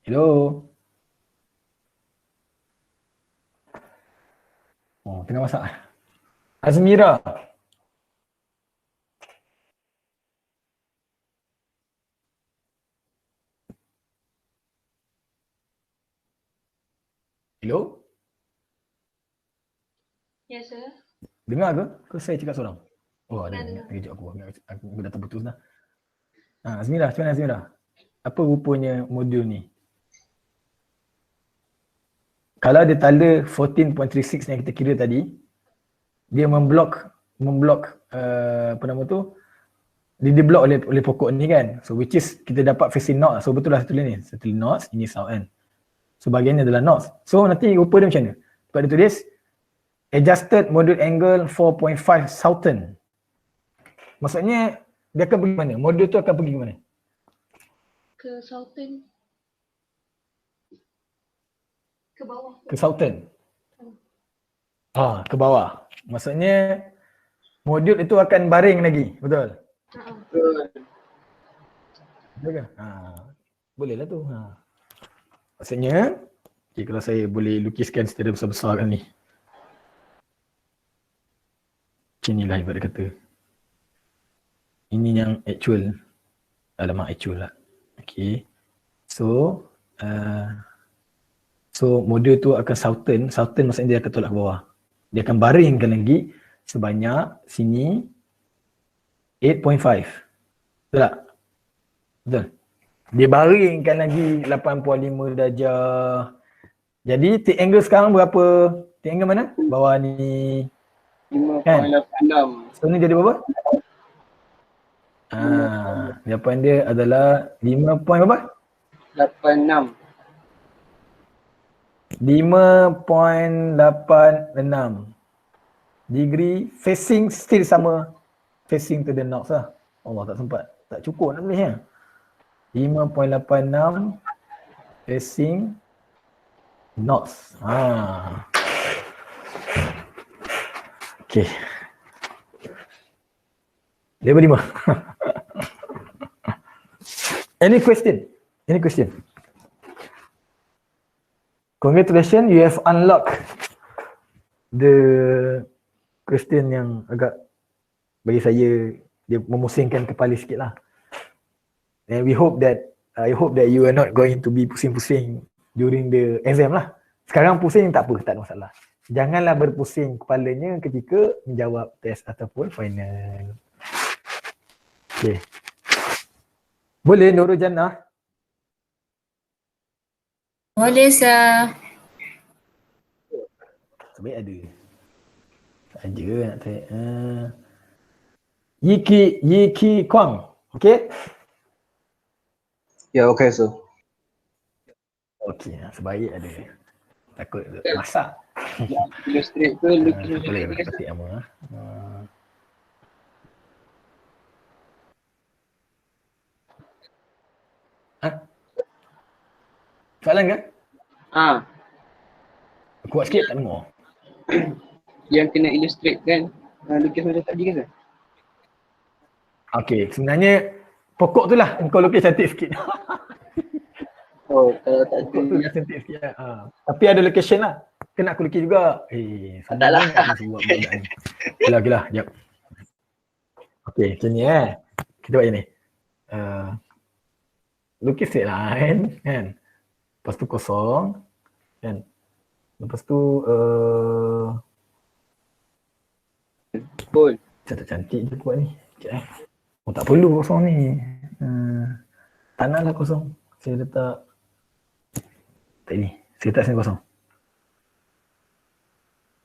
Hello. Oh, tengah masak. Azmira. Hello? Ya, sir. Dengar ke? Ke saya cakap seorang? Oh, ada. Kejap aku dah terputus dah. Azmira, macam mana Azmira? Apa rupanya modul ni? Kalau dia tanda 14.36 yang kita kira tadi, dia memblok apa nama tu? Dia block oleh pokok ni kan. So which is kita dapat facing north. So betul lah satu ni. Satu north, ini south kan. So bahagiannya adalah north. So nanti rupa dia macam mana? Sebab dia tulis adjusted module angle 4.5 southern. Maksudnya dia akan pergi mana? Modul tu akan pergi ke mana? Ke Southern. Ke bawah. Ke southern. Ke bawah. Maksudnya modul itu akan baring lagi, betul? Betul ke? Boleh lah tu. Maksudnya, okay, kalau saya boleh lukiskan secara besar-besar kan ni. Macam inilah ibarat kata. Ini yang actual. Alamak actual lah. Okay. So modul tu akan southern. Southern maksudnya dia akan tolak ke bawah. Dia akan baringkan lagi sebanyak sini 8.5. Betul tak? Betul. Dia baringkan lagi 85 darjah. Jadi take angle sekarang berapa? Take angle mana? Bawah ni 5.86. kan? So ni jadi berapa? Jawapan dia adalah 5 point berapa? 86. 5.86 degree facing still sama, facing to the north lah. Allah tak sempat, tak cukup nak tulisnya. 5.86 facing north. Okay. Level 5. Any question? Any question? Congratulations, you have unlocked the question yang agak bagi saya dia memusingkan kepala sikit lah. And we hope that, I hope that you are not going to be pusing-pusing during the exam lah. Sekarang pusing tak apa, tak ada masalah. Janganlah berpusing kepalanya ketika menjawab test ataupun final. Okay. Boleh Nurul Jannah? Boleh, sir. Sebaik ada. Saja nak tanya. Yiki Kwang. Okay? Ya, okey, sir. Okay, sebaik ada. Takut masak. Illustrate ke lukis Boleh, macam ketik nama. Soalan ke? Kuat sikit tak dengar. Yang kena illustrate kan, lukis macam tadi kan, sir? Okay, sebenarnya pokok tu lah engkau lukis cantik sikit. Oh, kalau tak Pokok tu yang cantik sikit lah. Tapi ada location lah. Kena aku lukis juga. Tak lah. Okey lah, jap. Okay, macam ni kita buat macam ni. Lukis straight line kan. Lepas tu kosong kan. Lepas tu cantik je buat ni. Sekejap Oh tak perlu kosong ni. Tak nak lah kosong. Saya letak tak ni. Saya letak sini kosong.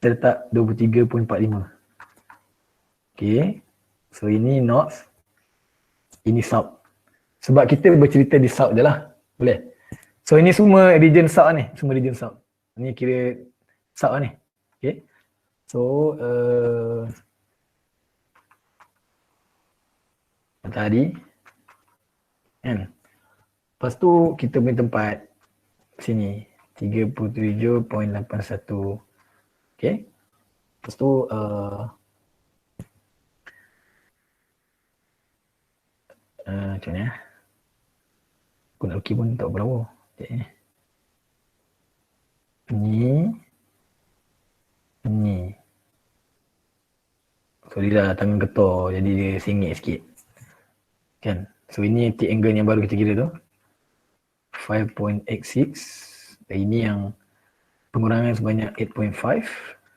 Saya letak 23.45. Okay. So ini north. Ini south. Sebab kita bercerita di south je lah. Boleh? So ini semua region south ni. Semua region south. Ni kira south ni. Okay. So matahari. Kan? Lepas tu kita punya tempat sini 37.81. Okay. Lepas tu macam ni. Aku nak lukis pun tak berapa. Okay. Ni. Sorry lah tangan ketor jadi dia sengit sikit. Kan? So ini tick angle yang baru kita kira tu. 5.86. Dan ini yang pengurangan sebanyak 8.5.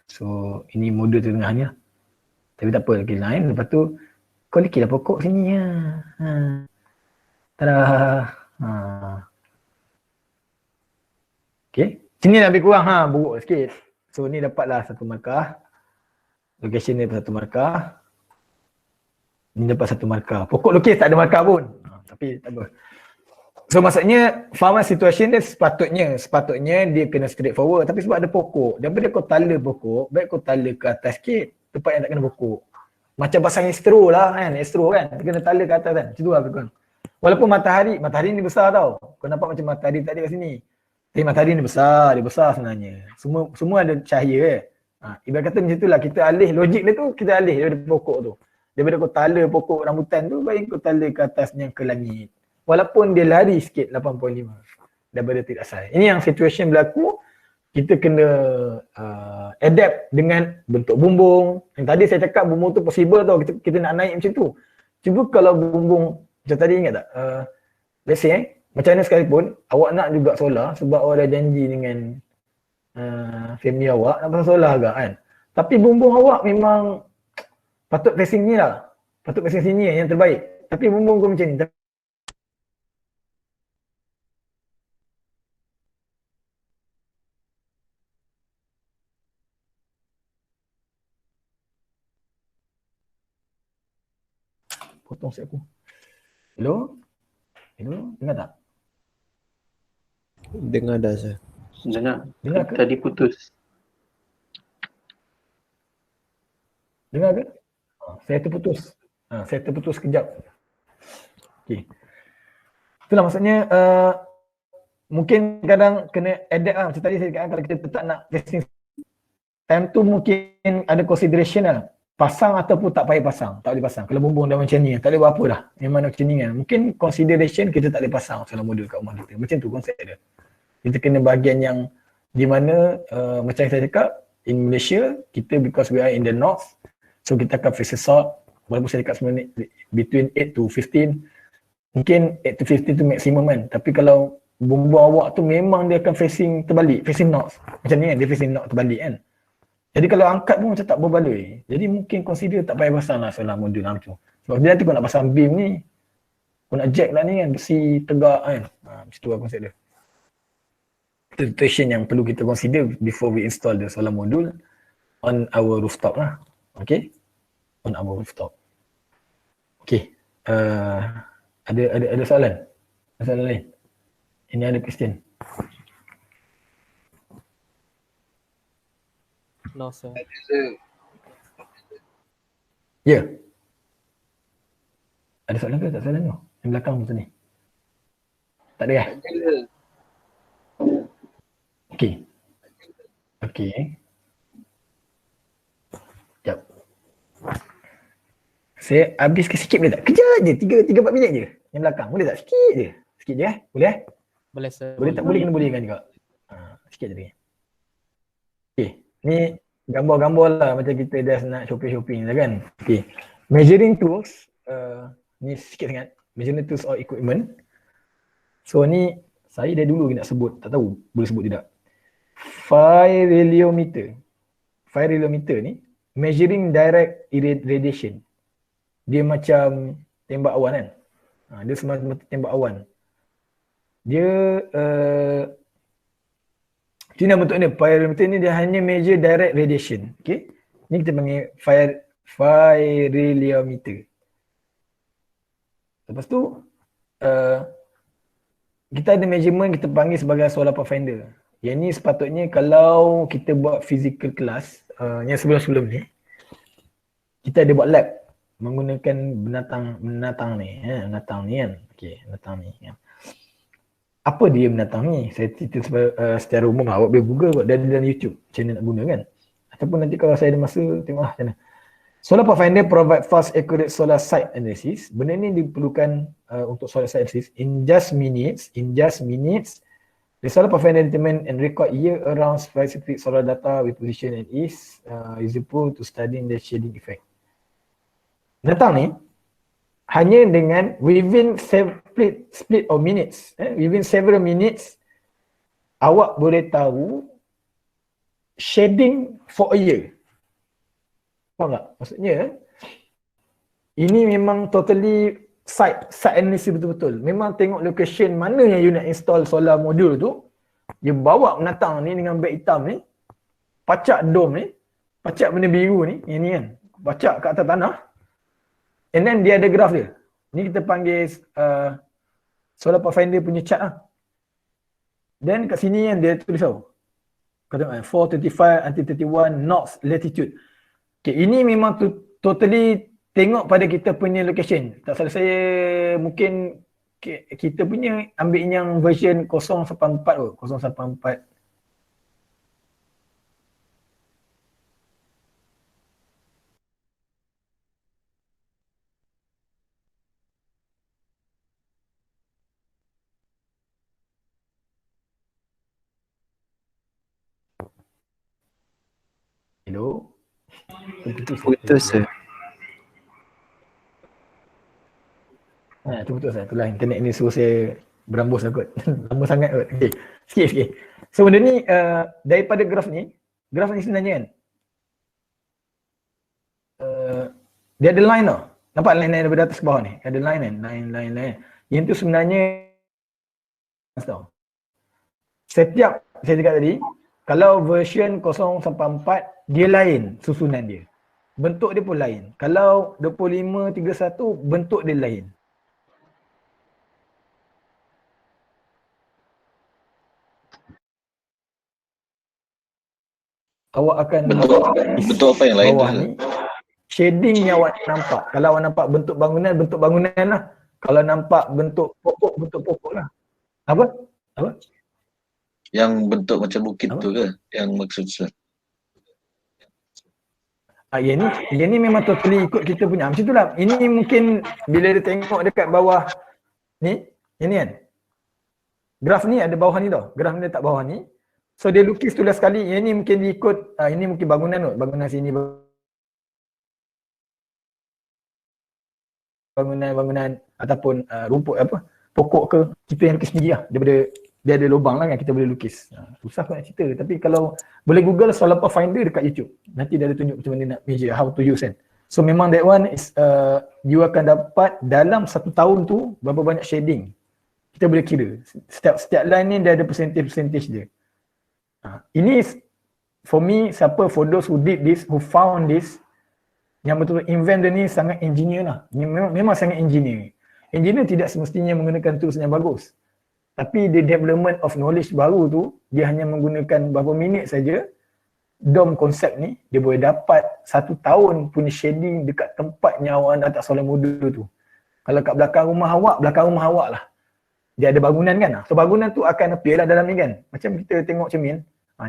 So ini modul tengahnya. Tapi tak apa, lukis line. Lepas tu kau lukislah pokok sini ya. Tada. Okay. Sini dah lebih kurang buruk sikit. So ni dapatlah satu markah. Location ni dapat satu markah. Ni dapat satu markah. Pokok lukis tak ada markah pun. Tapi tak apa. So maksudnya farmer situation dia sepatutnya dia kena straight forward. Tapi sebab ada pokok, daripada kau tala pokok, baik kau tala ke atas sikit tempat yang tak kena pokok. Macam pasang astro lah kan, astro kan. Dia kena tala ke atas kan. Macam tu lah kan. Walaupun matahari ni besar tau. Kau nampak macam matahari tak ada kat sini. Tapi matahari ni besar, dia besar sebenarnya. Semua ada cahaya ibarat kata macam itulah, kita alih logik dia tu, kita alih daripada pokok tu. Daripada kau tala pokok rambutan tu, baik kau tala ke atasnya ke langit. Walaupun dia lari sikit 8.5 daripada tidak asal. Ini yang situation berlaku, kita kena adapt dengan bentuk bumbung. Yang tadi saya cakap bumbung tu possible tau, kita nak naik macam tu. Cuba kalau bumbung, macam tadi ingat tak? Let's say macam mana sekalipun, awak nak juga solar sebab awak dah janji dengan family awak nak pasang solar agak kan. Tapi bumbung awak memang patut facing ni lah. Patut facing sini yang terbaik. Tapi bumbung kau macam ni. Potong set aku. Hello? Dengar tak? Dengar dah saya. Dengar ke? tadi putus. Dengar ke? Saya terputus. Saya terputus sekejap. Okey. Itulah maksudnya mungkin kadang kena adapt lah. Macam tadi saya cakap kalau kita tetap nak testing time tu mungkin ada consideration lah. Pasang ataupun tak payah pasang. Tak boleh pasang. Kalau bumbung dah macam ni, tak boleh buat apa dah. Memang macam ni kan. Mungkin consideration kita tak boleh pasang solar modul kat rumah kita. Macam tu konsep dia. Kita kena bahagian yang di mana macam saya cakap, in Malaysia, kita because we are in the north, so kita akan face the south. Walaupun saya cakap sebenarnya between 8 to 15, mungkin 8 to 15 tu maksimum kan. Tapi kalau bumbung awak tu memang dia akan facing terbalik, facing north. Macam ni kan, dia facing north terbalik kan. Jadi kalau angkat pun macam tak berbaloi. Jadi mungkin consider tak payah pasang lah solar modul lah macam tu. Sebab dia nanti kau nak pasang beam ni, kau nak jack lah ni kan, besi tegak kan. Macam tu lah konsep dia. Situation yang perlu kita consider before we install the solar module on our rooftop lah. Okay? On our rooftop. Okay. Ada soalan? Ada soalan lain? Ini ada question. No, sir. Ya. Ada soalan ke? Tak soalan tu? Yang belakang macam ni. Tak ada kan? Okey. Okey. Sekejap. Saya habis ke sikit boleh tak? Kejap je. 3-4 minit je. Yang belakang. Boleh tak? Sikit je. Sikit je Boleh Boleh, sir. Boleh tak? Boleh kena bolehkan juga. Sikit je lagi. Okey. Ni gambar-gambar lah macam kita dah nak shopping lah kan. Okay. Measuring tools, ni sikit sangat. Measuring tools or equipment. So ni saya dah dulu nak sebut, tak tahu boleh sebut tidak. Pyrheliometer. Pyrheliometer ni measuring direct radiation. Dia macam tembak awan kan. Dia semacam tembak awan. Dia Cina bentuk ni, pyrheliometer ni dia hanya measure direct radiation. Okay. Ni kita panggil pyrheliometer. Lepas tu, kita ada measurement kita panggil sebagai solar pathfinder. Yang ni sepatutnya kalau kita buat physical class yang sebelum-sebelum ni, kita ada buat lab menggunakan binatang ni kan. Okey, binatang ni kan. Apa dia binatang ni? Saya cerita secara umum lah. Awak boleh Google kot, dan dalam YouTube macam mana nak guna kan. Ataupun nanti kalau saya ada masa tengoklah macam mana. Solar pathfinder provide fast accurate solar site analysis. Benda ni diperlukan untuk solar site analysis in just minutes. The solar pathfinder determine and record year-round specific solar data with position and is useful to studying the shading effect. Datang ni hanya dengan within split of minutes, within several minutes, awak boleh tahu shading for a year. Faham tak? Maksudnya ini memang totally site analysis betul-betul. Memang tengok location mana yang you nak install solar module tu, dia bawa binatang ni dengan beg hitam ni, pacak dome ni, pacak benda biru ni, yang ni kan, pacak kat atas tanah. And then dia ada graf dia. Ni kita panggil solar pathfinder punya chart lah. Then kat sini kan dia tulis tau. Kau tengok 425 until 31 knots latitude. Okay, ini memang totally tengok pada kita punya location. Tak salah saya mungkin kita punya ambil yang version 084 tu. 084. Hello? Putus je. Terputus lah. Itulah internet ni suruh saya berambus lah kot. Lama sangat kot. Okay. Sikit. So benda ni daripada graf ni sebenarnya kan, dia ada line tau. Nampak line daripada atas ke bawah ni? Ada line kan? Line. Yang tu sebenarnya tau. Setiap, saya cakap tadi, kalau version 084 dia lain susunan dia. Bentuk dia pun lain. Kalau 2531 bentuk dia lain. Awak akan bentuk apa yang lain bawah ni, shading yang awak nampak. Kalau awak nampak bentuk bangunan lah. Kalau nampak bentuk pokok lah. Apa? Yang bentuk macam bukit apa? tu ke yang maksud saya? Yang ni memang totally ikut kita punya. Macam itulah. Ini mungkin bila dia tengok dekat bawah ni, yang ni kan. Graf ni ada bawah ni tau. Graf ni letak bawah ni. So dia lukis tulis sekali. Yang ni mungkin diikut, ini mungkin bangunan tu. Bangunan sini. Bangunan ataupun rumput apa. Pokok ke. Kita yang lukis sendiri lah. Daripada dia ada lubang lah kan kita boleh lukis. Susah kot nak cerita. Tapi kalau boleh Google solar pathfinder dekat YouTube. Nanti dia ada tunjuk macam mana nak measure, how to use kan. So memang that one is you akan dapat dalam 1 tahun tu berapa banyak shading. Kita boleh kira. Setiap line ni dia ada percentage dia. Ini for me, for those who did this, who found this, yang betul-betul invent dia ni sangat engineer lah. Memang sangat engineer. Engineer tidak semestinya menggunakan tools yang bagus. Tapi the development of knowledge baru tu, dia hanya menggunakan berapa minit saja, dome konsep ni, dia boleh dapat 1 tahun punya shading dekat tempatnya awak nak letak solar module tu. Kalau kat belakang rumah awak lah. Dia ada bangunan kan. So bangunan tu akan appear lah dalam ni kan. Macam kita tengok cermin,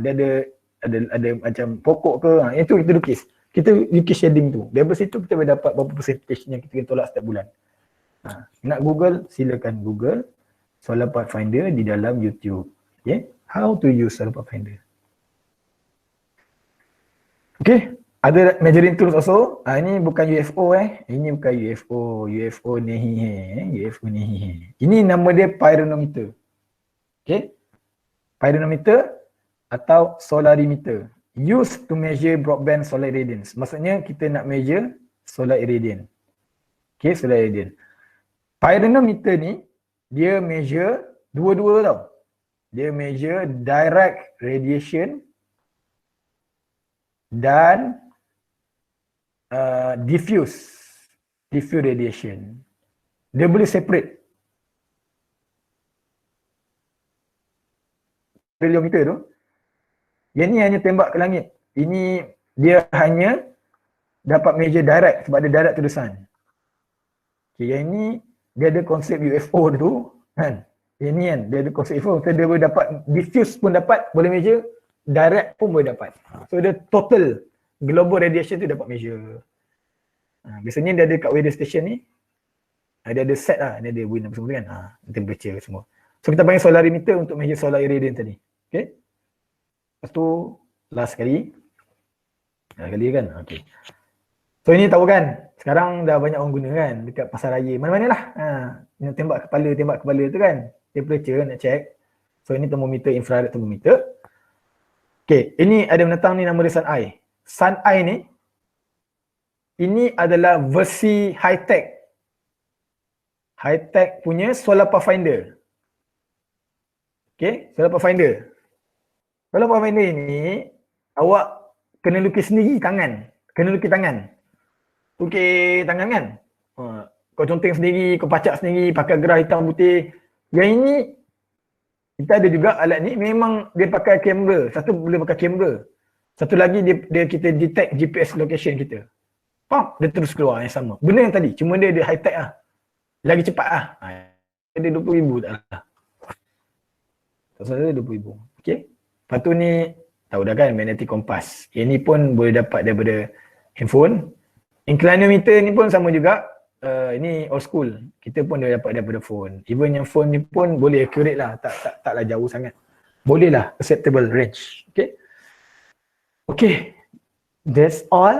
dia ada macam pokok ke, itu kita lukis. Kita lukis shading tu. Dari situ kita boleh dapat berapa percentage yang kita tolak setiap bulan. Nak Google, silakan Google solar pathfinder di dalam YouTube. Okay, how to use solar pathfinder. Okay, ada measuring tools also. Ini bukan UFO Ini bukan UFO nehihe. Ini nama dia pyranometer. Okay, pyranometer atau solarimeter. Used to measure broadband solar irradiance. Maksudnya kita nak measure solar irradiance. Okay, solar irradiance. Pyranometer ni dia measure dua-dua tau. Dia measure direct radiation dan diffuse radiation. Dia boleh separate. radiometer tu. Yang ni hanya tembak ke langit. Ini dia hanya dapat measure direct sebab dia direct to the sun. Okay, yang ni dia ada konsep UFO tu kan. Yang ni kan dia ada konsep UFO, so dia boleh dapat diffuse pun dapat, boleh measure, direct pun boleh dapat. So dia total global radiation tu dapat measure. Biasanya dia ada kat weather station ni. Dia ada set lah, dia ada wind apa semua kan. Temperature semua. So kita panggil solarimeter untuk measure solar irradiance tadi. Okay. Lepas tu last sekali. Last kali kan. Okay. So ini tahu kan, sekarang dah banyak orang guna kan dekat pasar raya. Mana-mana lah. Nak tembak kepala tu kan. Temperature nak check. So ini termometer, infrared termometer. Okay, ini ada menentang ni nama dia Sun Eye. Sun Eye ni, ini adalah versi high-tech. High-tech punya solar pathfinder. Okay, solar pathfinder. Solar pathfinder ini, awak kena lukis sendiri tangan. Kena lukis tangan. Lukis tangan kan? Kau conteng sendiri, kau pacak sendiri, pakai gerah hitam putih. Yang ini, kita ada juga alat ni memang dia pakai kamera. Satu boleh pakai kamera. Satu lagi dia kita detect GPS location kita. Faham? Dia terus keluar yang sama. Benda yang tadi, cuma dia high tech lah. Lagi cepat lah. Dia 20,000 tak lah. Tak salah dia 20,000. Okay. Lepas tu ni, tahu dah kan magnetic compass. Yang ni pun boleh dapat daripada handphone. Inclinometer ni pun sama juga. Ini old school. Kita pun dah dapat daripada phone. Even yang phone ni pun boleh accurate lah. Taklah jauh sangat. Boleh lah. Acceptable range. Okay. Okay. That's all.